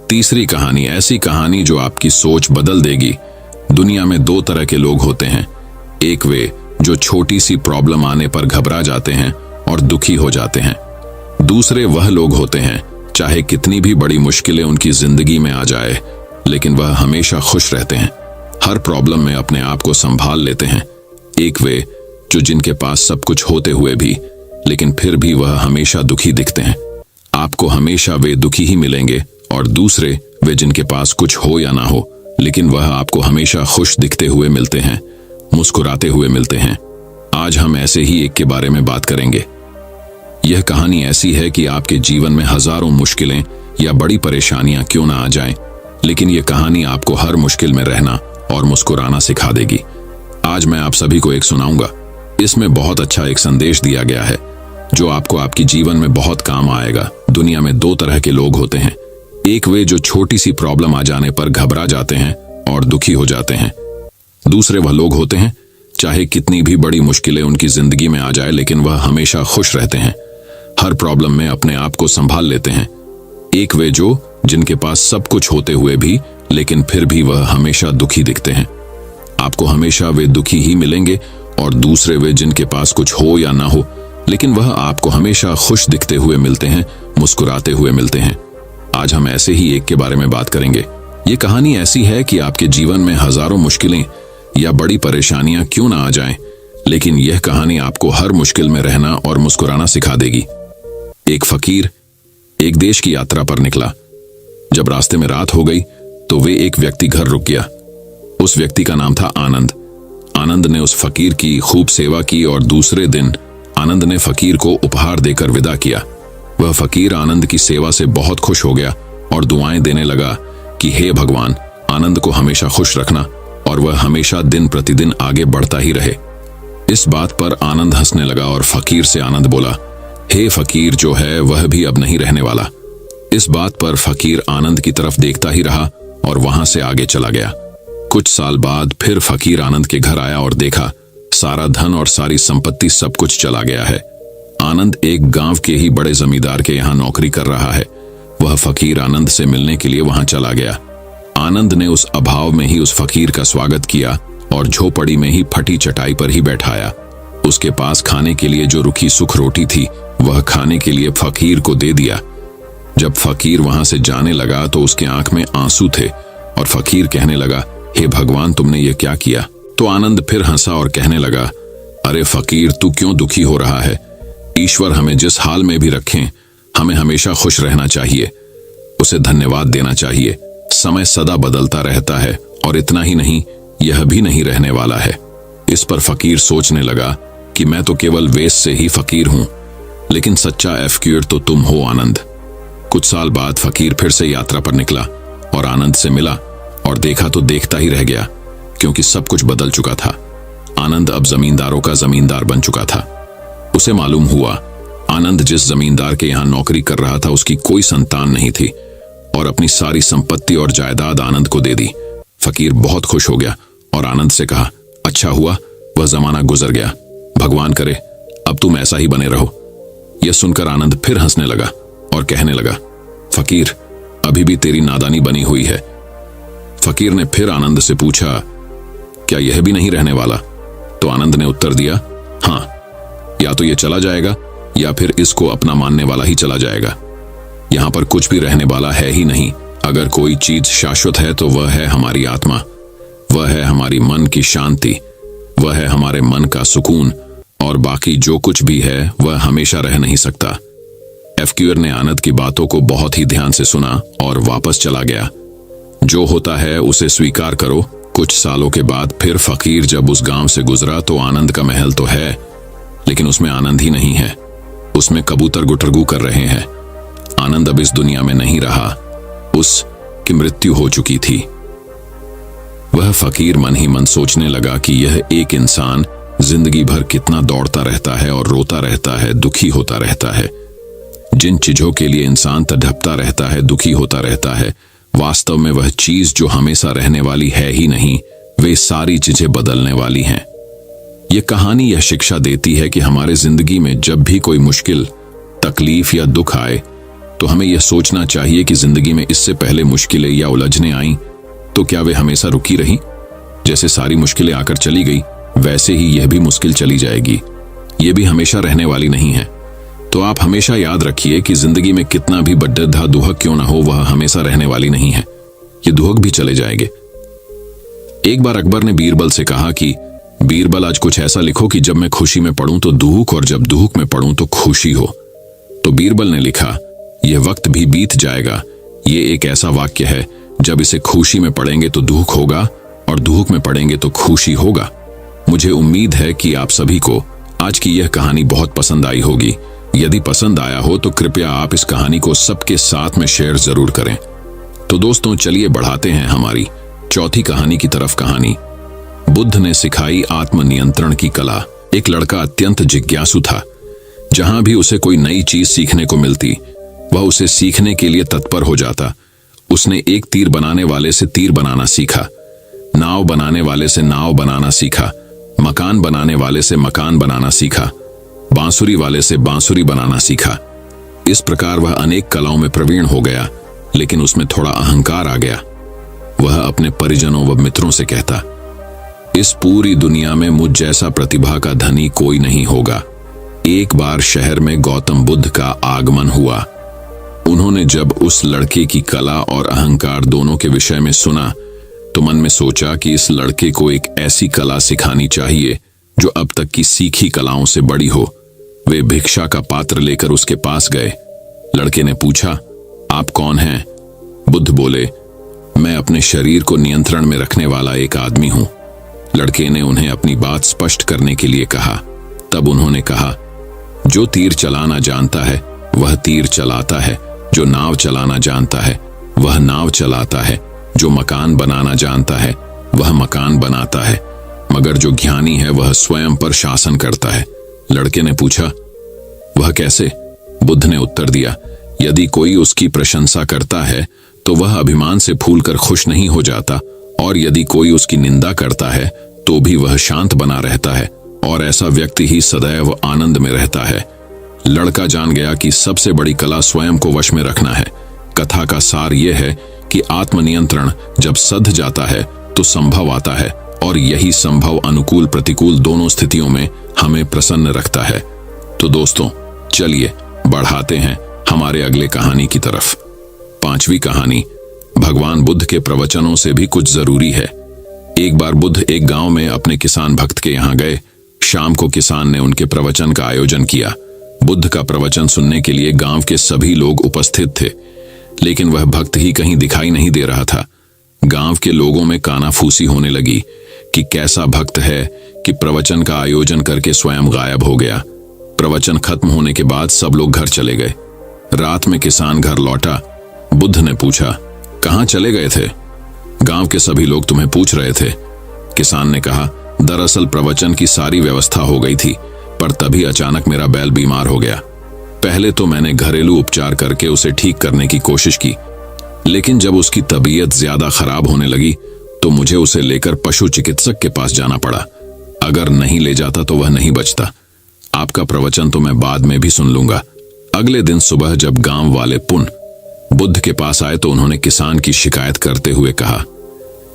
तीसरी कहानी ऐसी कहानी जो आपकी सोच बदल देगी। दुनिया में दो तरह के लोग होते हैं। एक वे जो छोटी सी प्रॉब्लम आने पर घबरा जाते हैं और दुखी हो जाते हैं। दूसरे वह लोग होते हैं चाहे कितनी भी बड़ी मुश्किलें उनकी जिंदगी में आ जाए, लेकिन वह हमेशा खुश रहते हैं, हर प्रॉब्लम में अपने आप को संभाल लेते हैं। एक वे जो जिनके पास सब कुछ होते हुए भी, लेकिन फिर भी वह हमेशा दुखी दिखते हैं। आपको हमेशा वे दुखी ही मिलेंगे। और दूसरे वे जिनके पास कुछ हो या ना हो, लेकिन वह आपको हमेशा खुश दिखते हुए मिलते हैं, मुस्कुराते हुए मिलते हैं। आज हम ऐसे ही एक के बारे में बात करेंगे। यह कहानी ऐसी है कि आपके जीवन में हजारों मुश्किलें या बड़ी परेशानियां क्यों ना आ जाएं, लेकिन यह कहानी आपको हर मुश्किल में रहना और मुस्कुराना सिखा देगी। आज मैं आप सभी को एक सुनाऊंगा। इसमें बहुत अच्छा एक संदेश दिया गया है जो आपको आपकी जीवन में बहुत काम आएगा। दुनिया में दो तरह के लोग होते हैं। एक वे जो छोटी सी प्रॉब्लम आ जाने पर घबरा जाते हैं और दुखी हो जाते हैं। दूसरे वह लोग होते हैं चाहे कितनी भी बड़ी मुश्किलें उनकी जिंदगी में आ जाए, लेकिन वह हमेशा खुश रहते हैं, हर प्रॉब्लम में अपने आप को संभाल लेते हैं। एक वे जो जिनके पास सब कुछ होते हुए भी, लेकिन फिर भी वह हमेशा दुखी दिखते हैं। आपको हमेशा वे दुखी ही मिलेंगे। और दूसरे वे जिनके पास कुछ हो या ना हो, लेकिन वह आपको हमेशा खुश दिखते हुए मिलते हैं, मुस्कुराते हुए मिलते हैं। आज हम ऐसे ही एक के बारे में बात करेंगे। ये कहानी ऐसी है कि आपके जीवन में हजारों मुश्किलें या बड़ी परेशानियां क्यों ना आ जाएं, लेकिन यह कहानी आपको हर मुश्किल में रहना और मुस्कुराना सिखा देगी। एक फकीर एक देश की यात्रा पर निकला। जब रास्ते में रात हो गई तो वे एक व्यक्ति घर रुक गया। उस व्यक्ति का नाम था आनंद। आनंद ने उस फकीर की खूब सेवा की और दूसरे दिन आनंद ने फकीर को उपहार देकर विदा किया। वह फकीर आनंद की सेवा से बहुत खुश हो गया और दुआएं देने लगा कि हे भगवान, आनंद को हमेशा खुश रखना और वह हमेशा दिन प्रतिदिन आगे बढ़ता ही रहे। इस बात पर आनंद हंसने लगा और फकीर से आनंद बोला, हे फकीर जो है वह भी अब नहीं रहने वाला। इस बात पर फकीर आनंद की तरफ देखता ही रहा और वहां से आगे चला गया। कुछ साल बाद फिर फकीर आनंद के घर आया और देखा सारा धन और सारी संपत्ति सब कुछ चला गया है। आनंद एक गांव के ही बड़े जमींदार के यहाँ नौकरी कर रहा है। वह फकीर आनंद से मिलने के लिए वहां चला गया। आनंद ने उस अभाव में ही उस फकीर का स्वागत किया और झोपड़ी में ही फटी चटाई पर ही बैठाया। उसके पास खाने के लिए जो रुखी सुख रोटी थी वह खाने के लिए फकीर को दे दिया। जब फकीर वहां से जाने लगा तो उसके आंख में आंसू थे और फकीर कहने लगा, हे भगवान, तुमने ये क्या किया? तो आनंद फिर हंसा और कहने लगा, अरे फकीर, तू क्यों दुखी हो रहा है? ईश्वर हमें जिस हाल में भी रखें, हमें हमेशा खुश रहना चाहिए, उसे धन्यवाद देना चाहिए। समय सदा बदलता रहता है और इतना ही नहीं, यह भी नहीं रहने वाला है। इस पर फकीर सोचने लगा कि मैं तो केवल वेश से ही फकीर हूं, लेकिन सच्चा फकीर तो तुम हो आनंद। कुछ साल बाद फकीर फिर से यात्रा पर निकला और आनंद से मिला और देखा तो देखता ही रह गया, क्योंकि सब कुछ बदल चुका था। आनंद अब जमींदारों का जमींदार बन चुका था। उसे मालूम हुआ आनंद जिस जमींदार के यहाँ नौकरी कर रहा था उसकी कोई संतान नहीं थी और अपनी सारी संपत्ति और जायदाद आनंद को दे दी। फकीर बहुत खुश हो गया और आनंद से कहा, अच्छा हुआ वह जमाना गुजर गया, भगवान करे अब तुम ऐसा ही बने रहो। यह सुनकर आनंद फिर हंसने लगा और कहने लगा, फकीर, अभी भी तेरी नादानी बनी हुई है। फकीर ने फिर आनंद से पूछा, क्या यह भी नहीं रहने वाला? तो आनंद ने उत्तर दिया, हाँ, या तो ये चला जाएगा या फिर इसको अपना मानने वाला ही चला जाएगा। यहाँ पर कुछ भी रहने वाला है ही नहीं। अगर कोई चीज शाश्वत है तो वह है हमारी आत्मा, वह है हमारी मन की शांति, वह है हमारे मन का सुकून, और बाकी जो कुछ भी है वह हमेशा रह नहीं सकता। एफक्यूअर ने आनंद की बातों को बहुत ही ध्यान से सुना और वापस चला गया। जो होता है उसे स्वीकार करो। कुछ सालों के बाद फिर फकीर जब उस गांव से गुजरा तो आनंद का महल तो है, लेकिन उसमें आनंद ही नहीं है। उसमें कबूतर गुटरगू कर रहे हैं। आनंद अब इस दुनिया में नहीं रहा, उसकी मृत्यु हो चुकी थी। वह फकीर मन ही मन सोचने लगा कि यह एक इंसान जिंदगी भर कितना दौड़ता रहता है और रोता रहता है, दुखी होता रहता है। जिन चीजों के लिए इंसान तड़पता रहता है, दुखी होता रहता है, वास्तव में वह चीज जो हमेशा रहने वाली है ही नहीं, वे सारी चीजें बदलने वाली हैं। यह कहानी यह शिक्षा देती है कि हमारे जिंदगी में जब भी कोई मुश्किल, तकलीफ या दुख आए तो हमें यह सोचना चाहिए कि जिंदगी में इससे पहले मुश्किलें या उलझने आईं तो क्या वे हमेशा रुकी रही? जैसे सारी मुश्किलें आकर चली गई, वैसे ही यह भी मुश्किल चली जाएगी। यह भी हमेशा रहने वाली नहीं है। तो आप हमेशा याद रखिए कि जिंदगी में कितना भी बड्ढा दुहक क्यों ना हो, वह हमेशा रहने वाली नहीं है। ये दुहक भी चले जाएंगे। एक बार अकबर ने बीरबल से कहा कि बीरबल, आज कुछ ऐसा लिखो कि जब मैं खुशी में पढ़ूं तो दुहक और जब दुहक में पढ़ूं तो खुशी हो। तो बीरबल ने लिखा, यह वक्त भी बीत जाएगा। ये एक ऐसा वाक्य है, जब इसे खुशी में पढ़ेंगे तो दुहक होगा और दुहक में पढ़ेंगे तो खुशी होगा। मुझे उम्मीद है कि आप सभी को आज की यह कहानी बहुत पसंद आई होगी। यदि पसंद आया हो तो कृपया आप इस कहानी को सबके साथ में शेयर जरूर करें। तो दोस्तों, चलिए बढ़ाते हैं हमारी चौथी कहानी की तरफ। कहानी बुद्ध ने सिखाई आत्मनियंत्रण की कला। एक लड़का अत्यंत जिज्ञासु था। जहां भी उसे कोई नई चीज सीखने को मिलती, वह उसे सीखने के लिए तत्पर हो जाता। उसने एक तीर बनाने वाले से तीर बनाना सीखा, नाव बनाने वाले से नाव बनाना सीखा, मकान बनाने वाले से मकान बनाना सीखा, बांसुरी वाले से बांसुरी बनाना सीखा। इस प्रकार वह अनेक कलाओं में प्रवीण हो गया, लेकिन उसमें थोड़ा अहंकार आ गया। वह अपने परिजनों व मित्रों से कहता, इस पूरी दुनिया में मुझ जैसा प्रतिभा का धनी कोई नहीं होगा। एक बार शहर में गौतम बुद्ध का आगमन हुआ। उन्होंने जब उस लड़के की कला और अहंकार दोनों के विषय में सुना तो मन में सोचा कि इस लड़के को एक ऐसी कला सिखानी चाहिए जो अब तक की सीखी कलाओं से बड़ी हो। वे भिक्षा का पात्र लेकर उसके पास गए। लड़के ने पूछा, आप कौन हैं? बुद्ध बोले, मैं अपने शरीर को नियंत्रण में रखने वाला एक आदमी हूं। लड़के ने उन्हें अपनी बात स्पष्ट करने के लिए कहा। तब उन्होंने कहा, जो तीर चलाना जानता है वह तीर चलाता है, जो नाव चलाना जानता है वह नाव चलाता है, जो मकान बनाना जानता है वह मकान बनाता है, मगर जो ज्ञानी है वह स्वयं पर शासन करता है। लड़के ने पूछा, वह कैसे? बुद्ध ने उत्तर दिया, यदि कोई उसकी प्रशंसा करता है तो वह अभिमान से फूलकर खुश नहीं हो जाता, और यदि कोई उसकी निंदा करता है तो भी वह शांत बना रहता है, और ऐसा व्यक्ति ही सदैव आनंद में रहता है। लड़का जान गया कि सबसे बड़ी कला स्वयं को वश में रखना है। कथा का सार यह है कि आत्मनियंत्रण जब सध जाता है तो संभव आता है, और यही संभव अनुकूल प्रतिकूल दोनों स्थितियों में हमें प्रसन्न रखता है। तो दोस्तों, चलिए बढ़ाते हैं हमारे अगले कहानी की तरफ। पांचवी कहानी भगवान बुद्ध के प्रवचनों से भी कुछ जरूरी है। एक बार बुद्ध एक गांव में अपने किसान भक्त के यहां गए। शाम को किसान ने उनके प्रवचन का आयोजन किया। बुद्ध का प्रवचन सुनने के लिए गांव के सभी लोग उपस्थित थे, लेकिन वह भक्त ही कहीं दिखाई नहीं दे रहा था। गांव के लोगों में कानाफूसी होने लगी कि कैसा भक्त है कि प्रवचन का आयोजन करके स्वयं गायब हो गया। प्रवचन खत्म होने के बाद सब लोग घर चले गए। रात में किसान घर लौटा। बुद्ध ने पूछा, कहां चले गए थे? गांव के सभी लोग तुम्हें पूछ रहे थे। किसान ने कहा, दरअसल प्रवचन की सारी व्यवस्था हो गई थी, पर तभी अचानक मेरा बैल बीमार हो गया। पहले तो मैंने घरेलू उपचार करके उसे ठीक करने की कोशिश की, लेकिन जब उसकी तबीयत ज्यादा खराब होने लगी तो मुझे उसे लेकर पशु चिकित्सक के पास जाना पड़ा। अगर नहीं ले जाता तो वह नहीं बचता। आपका प्रवचन तो मैं बाद में भी सुन लूंगा। अगले दिन सुबह जब गांव वाले पुनः बुद्ध के पास आए तो उन्होंने किसान की शिकायत करते हुए कहा,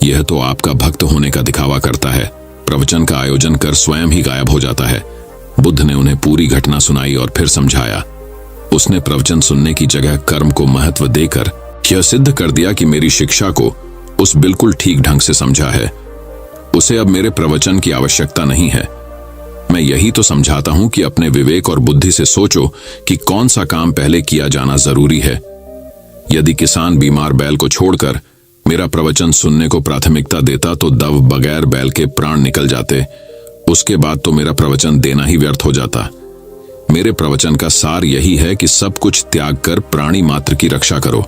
यह तो आपका भक्त होने का दिखावा करता है, प्रवचन का आयोजन कर स्वयं ही गायब हो जाता है। बुद्ध ने उन्हें पूरी घटना सुनाई और फिर समझाया। उसने प्रवचन सुनने की जगह कर्म को महत्व देकर यह सिद्ध कर दिया कि मेरी शिक्षा को उस बिल्कुल ठीक ढंग से समझा है। उसे अब मेरे प्रवचन की आवश्यकता नहीं है। मैं यही तो समझाता हूं कि अपने विवेक और बुद्धि से सोचो कि कौन सा काम पहले किया जाना जरूरी है। यदि किसान बीमार बैल को छोड़कर मेरा प्रवचन सुनने को प्राथमिकता देता तो दव बगैर बैल के प्राण निकल जाते। उसके बाद तो मेरा प्रवचन देना ही व्यर्थ हो जाता। मेरे प्रवचन का सार यही है कि सब कुछ त्याग कर प्राणी मात्र की रक्षा करो।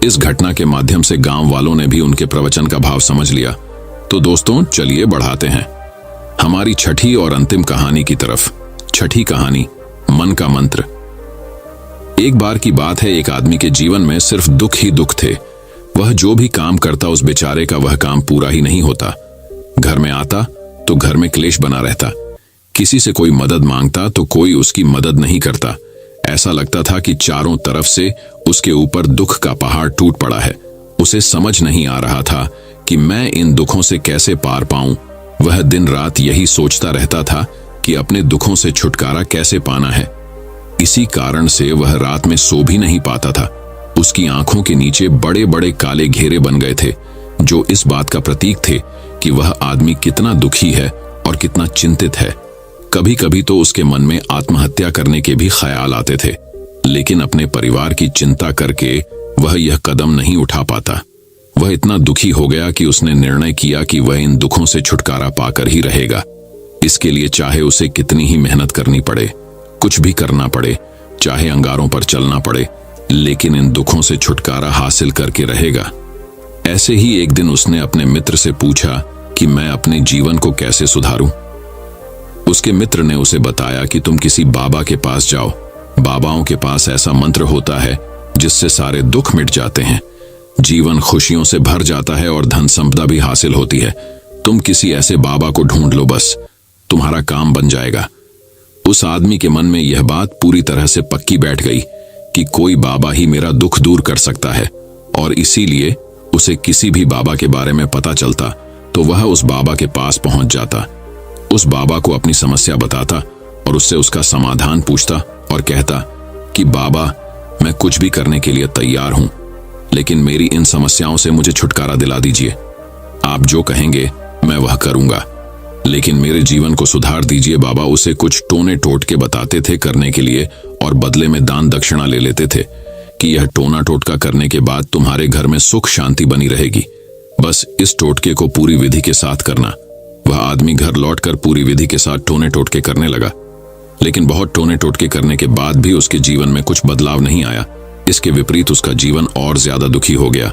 इस घटना के माध्यम से गांव वालों ने भी उनके प्रवचन का भाव समझ लिया। तो दोस्तों, चलिए बढ़ाते हैं हमारी छठी और अंतिम कहानी की तरफ। छठी कहानी, मन का मंत्र। एक बार की बात है, एक आदमी के जीवन में सिर्फ दुख ही दुख थे। वह जो भी काम करता उस बेचारे का वह काम पूरा ही नहीं होता। घर में आता तो घर में क्लेश बना रहता। किसी से कोई मदद मांगता तो कोई उसकी मदद नहीं करता। ऐसा लगता था कि चारों तरफ से उसके ऊपर दुख का पहाड़ टूट पड़ा है। उसे समझ नहीं आ रहा था कि मैं इन दुखों से कैसे पार पाऊं। वह दिन रात यही सोचता रहता था कि अपने दुखों से छुटकारा कैसे पाना है। इसी कारण से वह रात में सो भी नहीं पाता था। उसकी आंखों के नीचे बड़े बड़े काले घेरे बन गए थे, जो इस बात का प्रतीक थे कि वह आदमी कितना दुखी है और कितना चिंतित है। कभी कभी तो उसके मन में आत्महत्या करने के भी ख्याल आते थे, लेकिन अपने परिवार की चिंता करके वह यह कदम नहीं उठा पाता। वह इतना दुखी हो गया कि उसने निर्णय किया कि वह इन दुखों से छुटकारा पाकर ही रहेगा। इसके लिए चाहे उसे कितनी ही मेहनत करनी पड़े, कुछ भी करना पड़े, चाहे अंगारों पर चलना पड़े, लेकिन इन दुखों से छुटकारा हासिल करके रहेगा। ऐसे ही एक दिन उसने अपने मित्र से पूछा कि मैं अपने जीवन को कैसे सुधारूं। उसके मित्र ने उसे बताया कि तुम किसी बाबा के पास जाओ। बाबाओं के पास ऐसा मंत्र होता है जिससे सारे दुख मिट जाते हैं, जीवन खुशियों से भर जाता है और धन संपदा भी हासिल होती है। तुम किसी ऐसे बाबा को ढूंढ लो, बस तुम्हारा काम बन जाएगा। उस आदमी के मन में यह बात पूरी तरह से पक्की बैठ गई कि कोई बाबा ही मेरा दुख दूर कर सकता है, और इसीलिए उसे किसी भी बाबा के बारे में पता चलता तो वह उस बाबा के पास पहुंच जाता, उस बाबा को अपनी समस्या बताता और उससे उसका समाधान पूछता और कहता कि बाबा, मैं कुछ भी करने के लिए तैयार हूं, लेकिन मेरी इन समस्याओं से मुझे छुटकारा दिला दीजिए। आप जो कहेंगे मैं वह करूंगा, लेकिन मेरे जीवन को सुधार दीजिए। बाबा उसे कुछ टोने टोटके बताते थे करने के लिए और बदले में दान दक्षिणा ले लेते थे कि यह टोना टोटका करने के बाद तुम्हारे घर में सुख शांति बनी रहेगी। बस इस टोटके को पूरी विधि के साथ करना। वह आदमी घर लौटकर पूरी विधि के साथ टोने टोटके करने लगा, लेकिन बहुत टोने टोटके करने के बाद भी उसके जीवन में कुछ बदलाव नहीं आया। इसके विपरीत उसका जीवन और ज्यादा दुखी हो गया।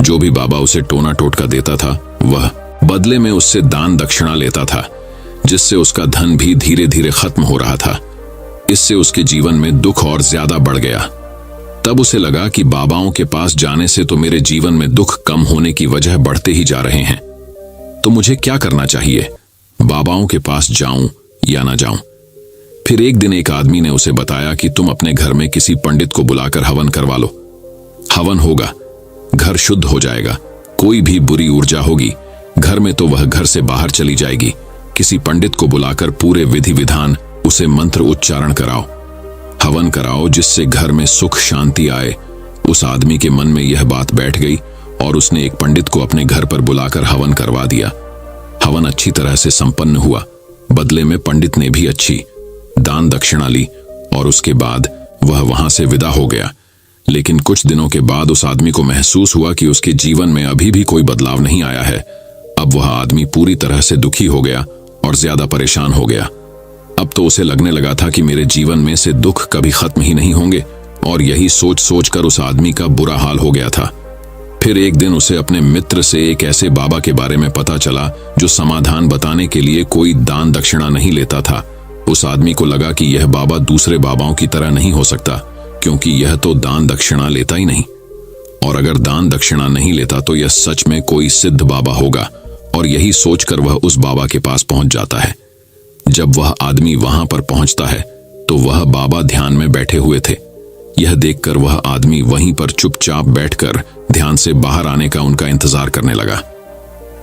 जो भी बाबा उसे टोना टोटका देता था वह बदले में उससे दान दक्षिणा लेता था, जिससे उसका धन भी धीरे धीरे खत्म हो रहा था। इससे उसके जीवन में दुख और ज्यादा बढ़ गया। तब उसे लगा कि बाबाओं के पास जाने से तो मेरे जीवन में दुख कम होने की वजह बढ़ते ही जा रहे हैं, तो मुझे क्या करना चाहिए? बाबाओं के पास जाऊं या ना जाऊं? फिर एक दिन एक आदमी ने उसे बताया कि तुम अपने घर में किसी पंडित को बुलाकर हवन करवा लो। हवन होगा, घर शुद्ध हो जाएगा, कोई भी बुरी ऊर्जा होगी घर में तो वह घर से बाहर चली जाएगी। किसी पंडित को बुलाकर पूरे विधि विधान उसे मंत्र उच्चारण कराओ, हवन कराओ, जिससे घर में सुख शांति आए। उस आदमी के मन में यह बात बैठ गई और उसने एक पंडित को अपने घर पर बुलाकर हवन करवा दिया। हवन अच्छी तरह से संपन्न हुआ। बदले में पंडित ने भी अच्छी दान दक्षिणा ली और उसके बाद वह वहां से विदा हो गया। लेकिन कुछ दिनों के बाद उस आदमी को महसूस हुआ कि उसके जीवन में अभी भी कोई बदलाव नहीं आया है। अब वह आदमी पूरी तरह से दुखी हो गया और ज्यादा परेशान हो गया। अब तो उसे लगने लगा था कि मेरे जीवन में से दुख कभी खत्म ही नहीं होंगे, और यही सोच सोच कर उस आदमी का बुरा हाल हो गया था। फिर एक दिन उसे अपने मित्र से एक ऐसे बाबा के बारे में पता चला जो समाधान बताने के लिए कोई दान दक्षिणा नहीं लेता था। उस आदमी को लगा कि यह बाबा दूसरे बाबाओं की तरह नहीं हो सकता, क्योंकि यह तो दान दक्षिणा लेता ही नहीं, और अगर दान दक्षिणा नहीं लेता तो यह सच में कोई सिद्ध बाबा होगा। और यही सोचकर वह उस बाबा के पास पहुंच जाता है। जब वह आदमी वहां पर पहुंचता है तो वह बाबा ध्यान में बैठे हुए थे। यह देखकर वह आदमी वहीं पर चुपचाप बैठकर ध्यान से बाहर आने का उनका इंतजार करने लगा।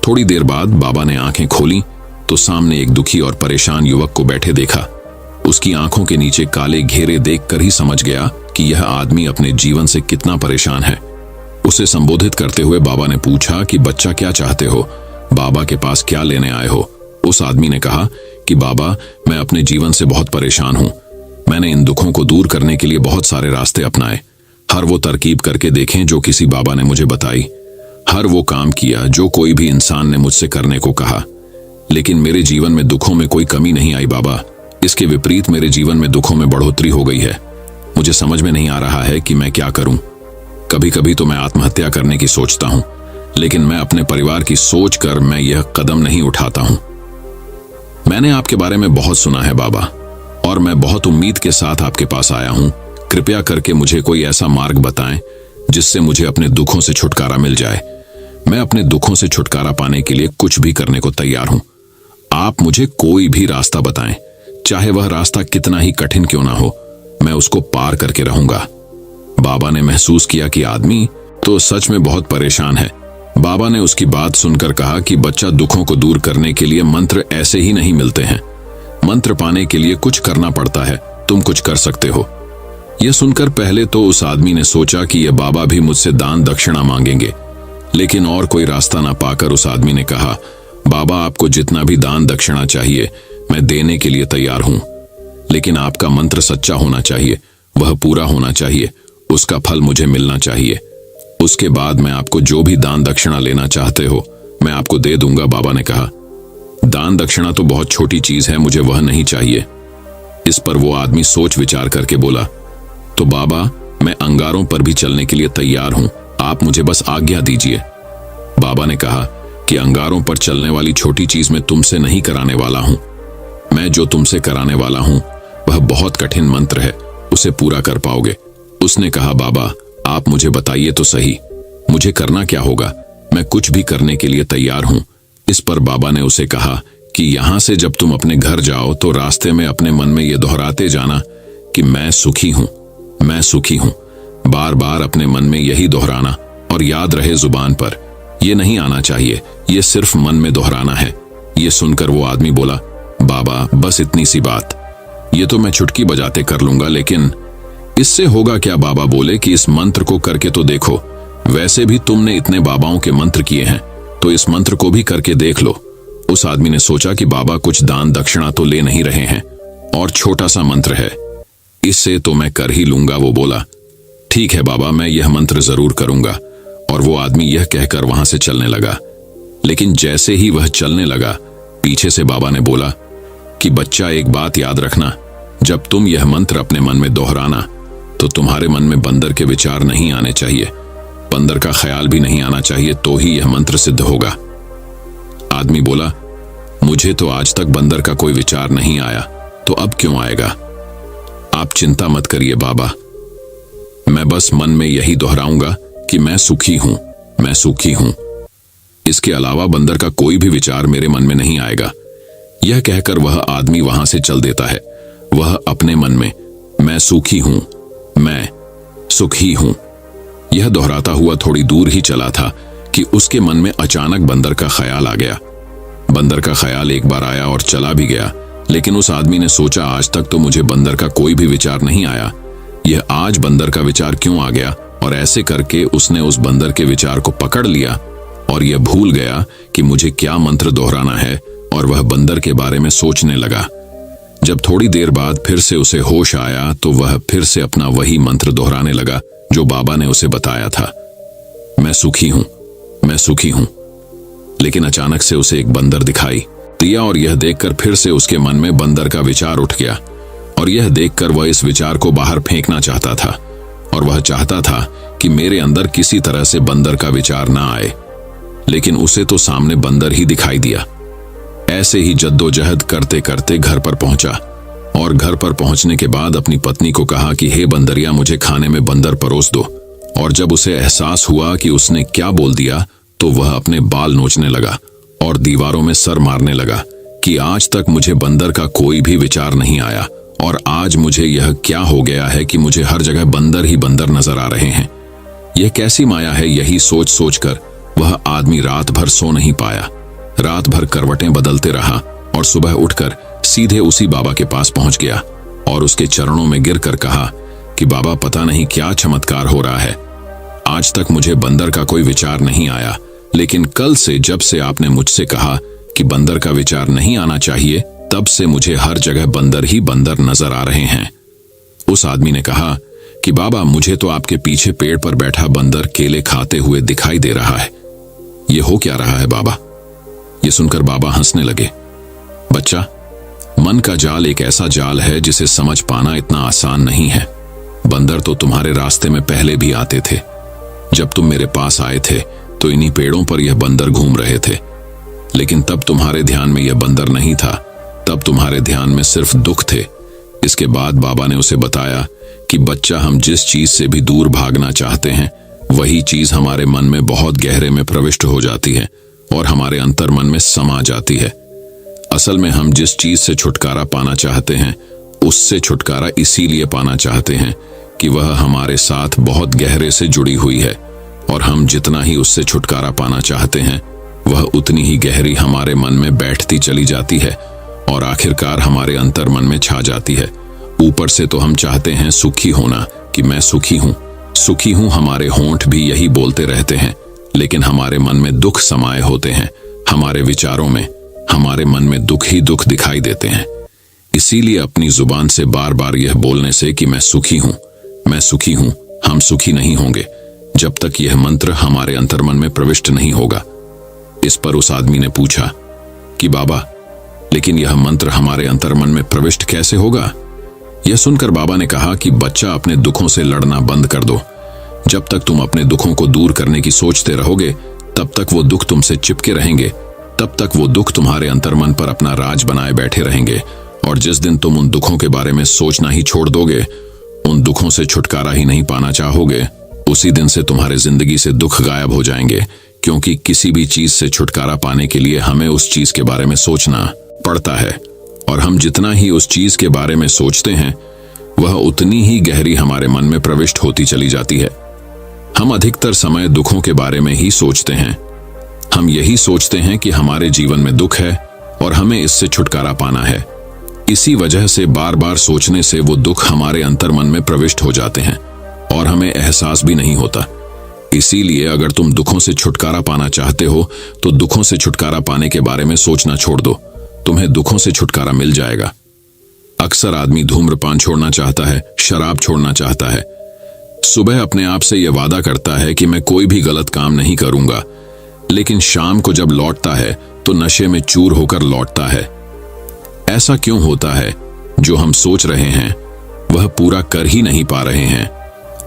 थोड़ी देर बाद बाबा ने आंखें खोली तो सामने एक दुखी और परेशान युवक को बैठे देखा। उसकी आंखों के नीचे काले घेरे देखकर ही समझ गया कि यह आदमी अपने जीवन से कितना परेशान है। उसे संबोधित करते हुए बाबा ने पूछा कि बच्चा क्या चाहते हो, बाबा के पास क्या लेने आए हो। उस आदमी ने कहा कि बाबा, मैं अपने जीवन से बहुत परेशान हूं। मैंने इन दुखों को दूर करने के लिए बहुत सारे रास्ते अपनाए, हर वो तरकीब करके देखें जो किसी बाबा ने मुझे बताई, हर वो काम किया जो कोई भी इंसान ने मुझसे करने को कहा, लेकिन मेरे जीवन में दुखों में कोई कमी नहीं आई बाबा। इसके विपरीत मेरे जीवन में दुखों में बढ़ोतरी हो गई है। मुझे समझ में नहीं आ रहा है कि मैं क्या करूं। कभी कभी तो मैं आत्महत्या करने की सोचता हूं, लेकिन मैं अपने परिवार की सोच कर मैं यह कदम नहीं उठाता हूं। मैंने आपके बारे में बहुत सुना है बाबा, और मैं बहुत उम्मीद के साथ आपके पास आया हूं। कृपया करके मुझे कोई ऐसा मार्ग बताएं जिससे मुझे अपने दुखों से छुटकारा मिल जाए। मैं अपने दुखों से छुटकारा पाने के लिए कुछ भी करने को तैयार हूं। आप मुझे कोई भी रास्ता बताएं, चाहे वह रास्ता कितना ही कठिन क्यों ना हो, मैं उसको पार करके रहूंगा। बाबा ने महसूस किया कि आदमी तो सच में बहुत परेशान है। बाबा ने उसकी बात सुनकर कहा कि बच्चा, दुखों को दूर करने के लिए मंत्र ऐसे ही नहीं मिलते हैं। मंत्र पाने के लिए कुछ करना पड़ता है। तुम कुछ कर सकते हो। यह सुनकर पहले तो उस आदमी ने सोचा कि यह बाबा भी मुझसे दान दक्षिणा मांगेंगे, लेकिन और कोई रास्ता ना पाकर उस आदमी ने कहा, बाबा, आपको जितना भी दान दक्षिणा चाहिए मैं देने के लिए तैयार हूं, लेकिन आपका मंत्र सच्चा होना चाहिए, वह पूरा होना चाहिए, उसका फल मुझे मिलना चाहिए। उसके बाद मैं आपको जो भी दान दक्षिणा लेना चाहते हो मैं आपको दे दूंगा। बाबा ने कहा, दान दक्षिणा तो बहुत छोटी चीज है, मुझे वह नहीं चाहिए। इस पर वो आदमी सोच विचार करके बोला, तो बाबा, मैं अंगारों पर भी चलने के लिए तैयार हूं, आप मुझे बस आज्ञा दीजिए। बाबा ने कहा कि अंगारों पर चलने वाली छोटी चीज मैं तुमसे नहीं कराने वाला हूं। मैं जो तुमसे कराने वाला हूं वह बहुत कठिन मंत्र है, उसे पूरा कर पाओगे। उसने कहा, बाबा, आप मुझे बताइए तो सही, मुझे करना क्या होगा, मैं कुछ भी करने के लिए तैयार हूं। इस पर बाबा ने उसे कहा कि यहां से जब तुम अपने घर जाओ तो रास्ते में अपने मन में यह दोहराते जाना कि मैं सुखी हूं, मैं सुखी हूं। बार बार अपने मन में यही दोहराना, और याद रहे जुबान पर, यह नहीं आना चाहिए, यह सिर्फ मन में दोहराना है। यह सुनकर वो आदमी बोला, बाबा, बस इतनी सी बात, ये तो मैं चुटकी बजाते कर लूंगा, लेकिन इससे होगा क्या? बाबा बोले कि इस मंत्र को करके तो देखो, वैसे भी तुमने इतने बाबाओं के मंत्र किए हैं, तो इस मंत्र को भी करके देख लो। उस आदमी ने सोचा कि बाबा कुछ दान दक्षिणा तो ले नहीं रहे हैं, और छोटा सा मंत्र है, इससे तो मैं कर ही लूंगा। वो बोला, ठीक है बाबा, मैं यह मंत्र जरूर करूंगा। और वो आदमी यह कहकर वहां से चलने लगा। लेकिन जैसे ही वह चलने लगा, पीछे से बाबा ने बोला कि बच्चा, एक बात याद रखना, जब तुम यह मंत्र अपने मन में दोहराना तो तुम्हारे मन में बंदर के विचार नहीं आने चाहिए, बंदर का ख्याल भी नहीं आना चाहिए, तो ही यह मंत्र सिद्ध होगा। आदमी बोला, मुझे तो आज तक बंदर का कोई विचार नहीं आया, तो अब क्यों आएगा? आप चिंता मत करिए बाबा, मैं बस मन में यही दोहराऊंगा कि मैं सुखी हूं, मैं सुखी हूं। इसके अलावा बंदर का कोई भी विचार मेरे मन में नहीं आएगा। यह कहकर वह आदमी वहां से चल देता है। वह अपने मन में मैं सुखी हूं, मैं सुखी हूं, यह दोहराता हुआ थोड़ी दूर ही चला था कि उसके मन में अचानक बंदर का ख्याल आ गया। बंदर का ख्याल एक बार आया और चला भी गया, लेकिन उस आदमी ने सोचा, आज तक तो मुझे बंदर का कोई भी विचार नहीं आया, यह आज बंदर का विचार क्यों आ गया? और ऐसे करके उसने उस बंदर के विचार को पकड़ लिया और यह भूल गया कि मुझे क्या मंत्र दोहराना है, और वह बंदर के बारे में सोचने लगा। जब थोड़ी देर बाद फिर से उसे होश आया तो वह फिर से अपना वही मंत्र दोहराने लगा जो बाबा ने उसे बताया था, मैं सुखी हूं, मैं सुखी हूं। लेकिन अचानक से उसे एक बंदर दिखाई दिया, और यह देखकर फिर से उसके मन में बंदर का विचार उठ गया, और यह देखकर वह इस विचार को बाहर फेंकना चाहता था, और वह चाहता था कि मेरे अंदर किसी तरह से बंदर का विचार ना आए, लेकिन उसे तो सामने बंदर ही दिखाई दिया। ऐसे ही जद्दोजहद करते करते घर पर पहुंचा, और घर पर पहुंचने के बाद अपनी पत्नी को कहा कि हे बंदरिया, मुझे खाने में बंदर परोस दो। और जब उसे एहसास हुआ कि उसने क्या बोल दिया तो वह अपने बाल नोचने लगा और दीवारों में सर मारने लगा कि आज तक मुझे बंदर का कोई भी विचार नहीं आया, और आज मुझे यह क्या हो गया है कि मुझे हर जगह बंदर ही बंदर नजर आ रहे हैं। यह कैसी माया है? यही सोच सोचकर वह आदमी रात भर सो नहीं पाया। रात भर करवटें बदलते रहा और सुबह उठकर सीधे उसी बाबा के पास पहुंच गया और उसके चरणों में गिरकर कहा कि बाबा, पता नहीं क्या चमत्कार हो रहा है। आज तक मुझे बंदर का कोई विचार नहीं आया, लेकिन कल से जब से आपने मुझसे कहा कि बंदर का विचार नहीं आना चाहिए, तब से मुझे हर जगह बंदर ही बंदर नजर आ रहे हैं। उस आदमी ने कहा कि बाबा, मुझे तो आपके पीछे पेड़ पर बैठा बंदर केले खाते हुए दिखाई दे रहा है। ये हो क्या रहा है बाबा? ये सुनकर बाबा हंसने लगे। बच्चा, मन का जाल एक ऐसा जाल है जिसे समझ पाना इतना आसान नहीं है। बंदर तो तुम्हारे रास्ते में पहले भी आते थे। जब तुम मेरे पास आए थे तो इन्हीं पेड़ों पर यह बंदर घूम रहे थे, लेकिन तब तुम्हारे ध्यान में यह बंदर नहीं था। तब तुम्हारे ध्यान में सिर्फ दुख थे। इसके बाद बाबा ने उसे बताया कि बच्चा, हम जिस चीज से भी दूर भागना चाहते हैं, वही चीज हमारे मन में बहुत गहरे में प्रविष्ट हो जाती है और हमारे अंतर मन में समा जाती है। असल में हम जिस चीज से छुटकारा पाना चाहते हैं, उससे छुटकारा इसीलिए पाना चाहते हैं कि वह हमारे साथ बहुत गहरे से जुड़ी हुई है, और हम जितना ही उससे छुटकारा पाना चाहते हैं, वह उतनी ही गहरी हमारे मन में बैठती चली जाती है और आखिरकार हमारे अंतर मन में छा जाती है। ऊपर से तो हम चाहते हैं सुखी होना, कि मैं सुखी हूं, हमारे होंठ भी यही बोलते रहते हैं, लेकिन हमारे मन में दुख समाये होते हैं। हमारे विचारों में, हमारे मन में दुख ही दुख दिखाई देते हैं। इसीलिए अपनी जुबान से बार बार यह बोलने से कि मैं सुखी हूं, हम सुखी नहीं होंगे जब तक यह मंत्र हमारे अंतर्मन में प्रविष्ट नहीं होगा। इस पर उस आदमी ने पूछा कि बाबा, लेकिन यह मंत्र हमारे अंतर्मन में प्रविष्ट कैसे होगा? यह सुनकर बाबा ने कहा कि बच्चा, अपने दुखों से लड़ना बंद कर दो। जब तक तुम अपने दुखों को दूर करने की सोचते रहोगे, तब तक वो दुख तुमसे चिपके रहेंगे, तब तक वो दुख तुम्हारे अंतर्मन पर अपना राज बनाए बैठे रहेंगे। और जिस दिन तुम उन दुखों के बारे में सोचना ही छोड़ दोगे, उन दुखों से छुटकारा ही नहीं पाना चाहोगे, उसी दिन से तुम्हारे जिंदगी से दुख गायब हो जाएंगे। क्योंकि किसी भी चीज से छुटकारा पाने के लिए हमें उस चीज के बारे में सोचना पड़ता है, और हम जितना ही उस चीज के बारे में सोचते हैं, वह उतनी ही गहरी हमारे मन में प्रविष्ट होती चली जाती है। हम अधिकतर समय दुखों के बारे में ही सोचते हैं। हम यही सोचते हैं कि हमारे जीवन में दुख है और हमें इससे छुटकारा पाना है। इसी वजह से बार बार सोचने से वो दुख हमारे अंतर्मन में प्रविष्ट हो जाते हैं और हमें एहसास भी नहीं होता। इसीलिए अगर तुम दुखों से छुटकारा पाना चाहते हो, तो दुखों से छुटकारा पाने के बारे में सोचना छोड़ दो। तुम्हें दुखों से छुटकारा मिल जाएगा। अक्सर आदमी धूम्रपान छोड़ना चाहता है, शराब छोड़ना चाहता है, सुबह अपने आप से यह वादा करता है कि मैं कोई भी गलत काम नहीं करूंगा, लेकिन शाम को जब लौटता है तो नशे में चूर होकर लौटता है। ऐसा क्यों होता है? जो हम सोच रहे हैं वह पूरा कर ही नहीं पा रहे हैं।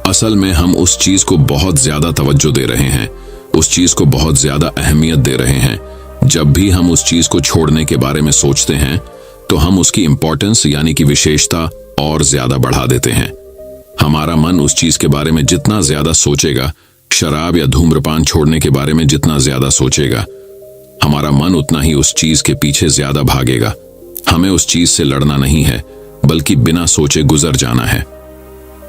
असल में हम उस चीज को बहुत ज्यादा तवज्जो दे रहे हैं, उस चीज को बहुत ज्यादा अहमियत दे रहे हैं। जब भी हम उस चीज को छोड़ने के बारे में सोचते हैं, तो हम उसकी इंपॉर्टेंस यानी कि विशेषता और ज्यादा बढ़ा देते हैं। हमारा मन उस चीज के बारे में जितना ज्यादा सोचेगा, शराब या धूम्रपान छोड़ने के बारे में जितना ज्यादा सोचेगा, हमारा मन उतना ही उस चीज के पीछे ज्यादा भागेगा। हमें उस चीज से लड़ना नहीं है, बल्कि बिना सोचे गुजर जाना है।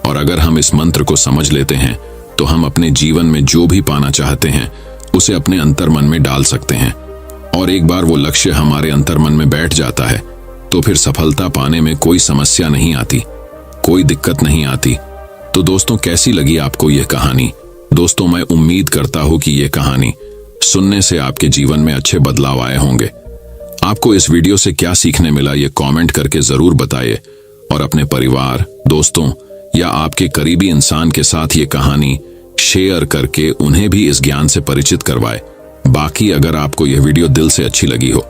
और अगर हम इस मंत्र को समझ लेते हैं, तो हम अपने जीवन में जो भी पाना चाहते हैं, उसे अपने अंतर्मन में डाल सकते हैं। और एक बार वो लक्ष्य हमारे अंतर्मन में बैठ जाता है, तो फिर सफलता पाने में कोई समस्या नहीं आती, कोई दिक्कत नहीं आती। तो दोस्तों, कैसी लगी आपको यह कहानी? दोस्तों, मैं उम्मीद करता हूं कि यह कहानी सुनने से आपके जीवन में अच्छे बदलाव आए होंगे। आपको इस वीडियो से क्या सीखने मिला, ये कमेंट करके जरूर बताइए, और अपने परिवार, दोस्तों या आपके करीबी इंसान के साथ ये कहानी शेयर करके उन्हें भी इस ज्ञान से परिचित करवाए। बाकी अगर आपको यह वीडियो दिल से अच्छी लगी हो,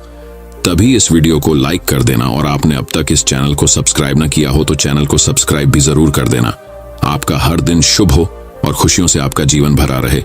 तभी इस वीडियो को लाइक कर देना, और आपने अब तक इस चैनल को सब्सक्राइब न किया हो तो चैनल को सब्सक्राइब भी जरूर कर देना। आपका हर दिन शुभ हो और खुशियों से आपका जीवन भरा रहे।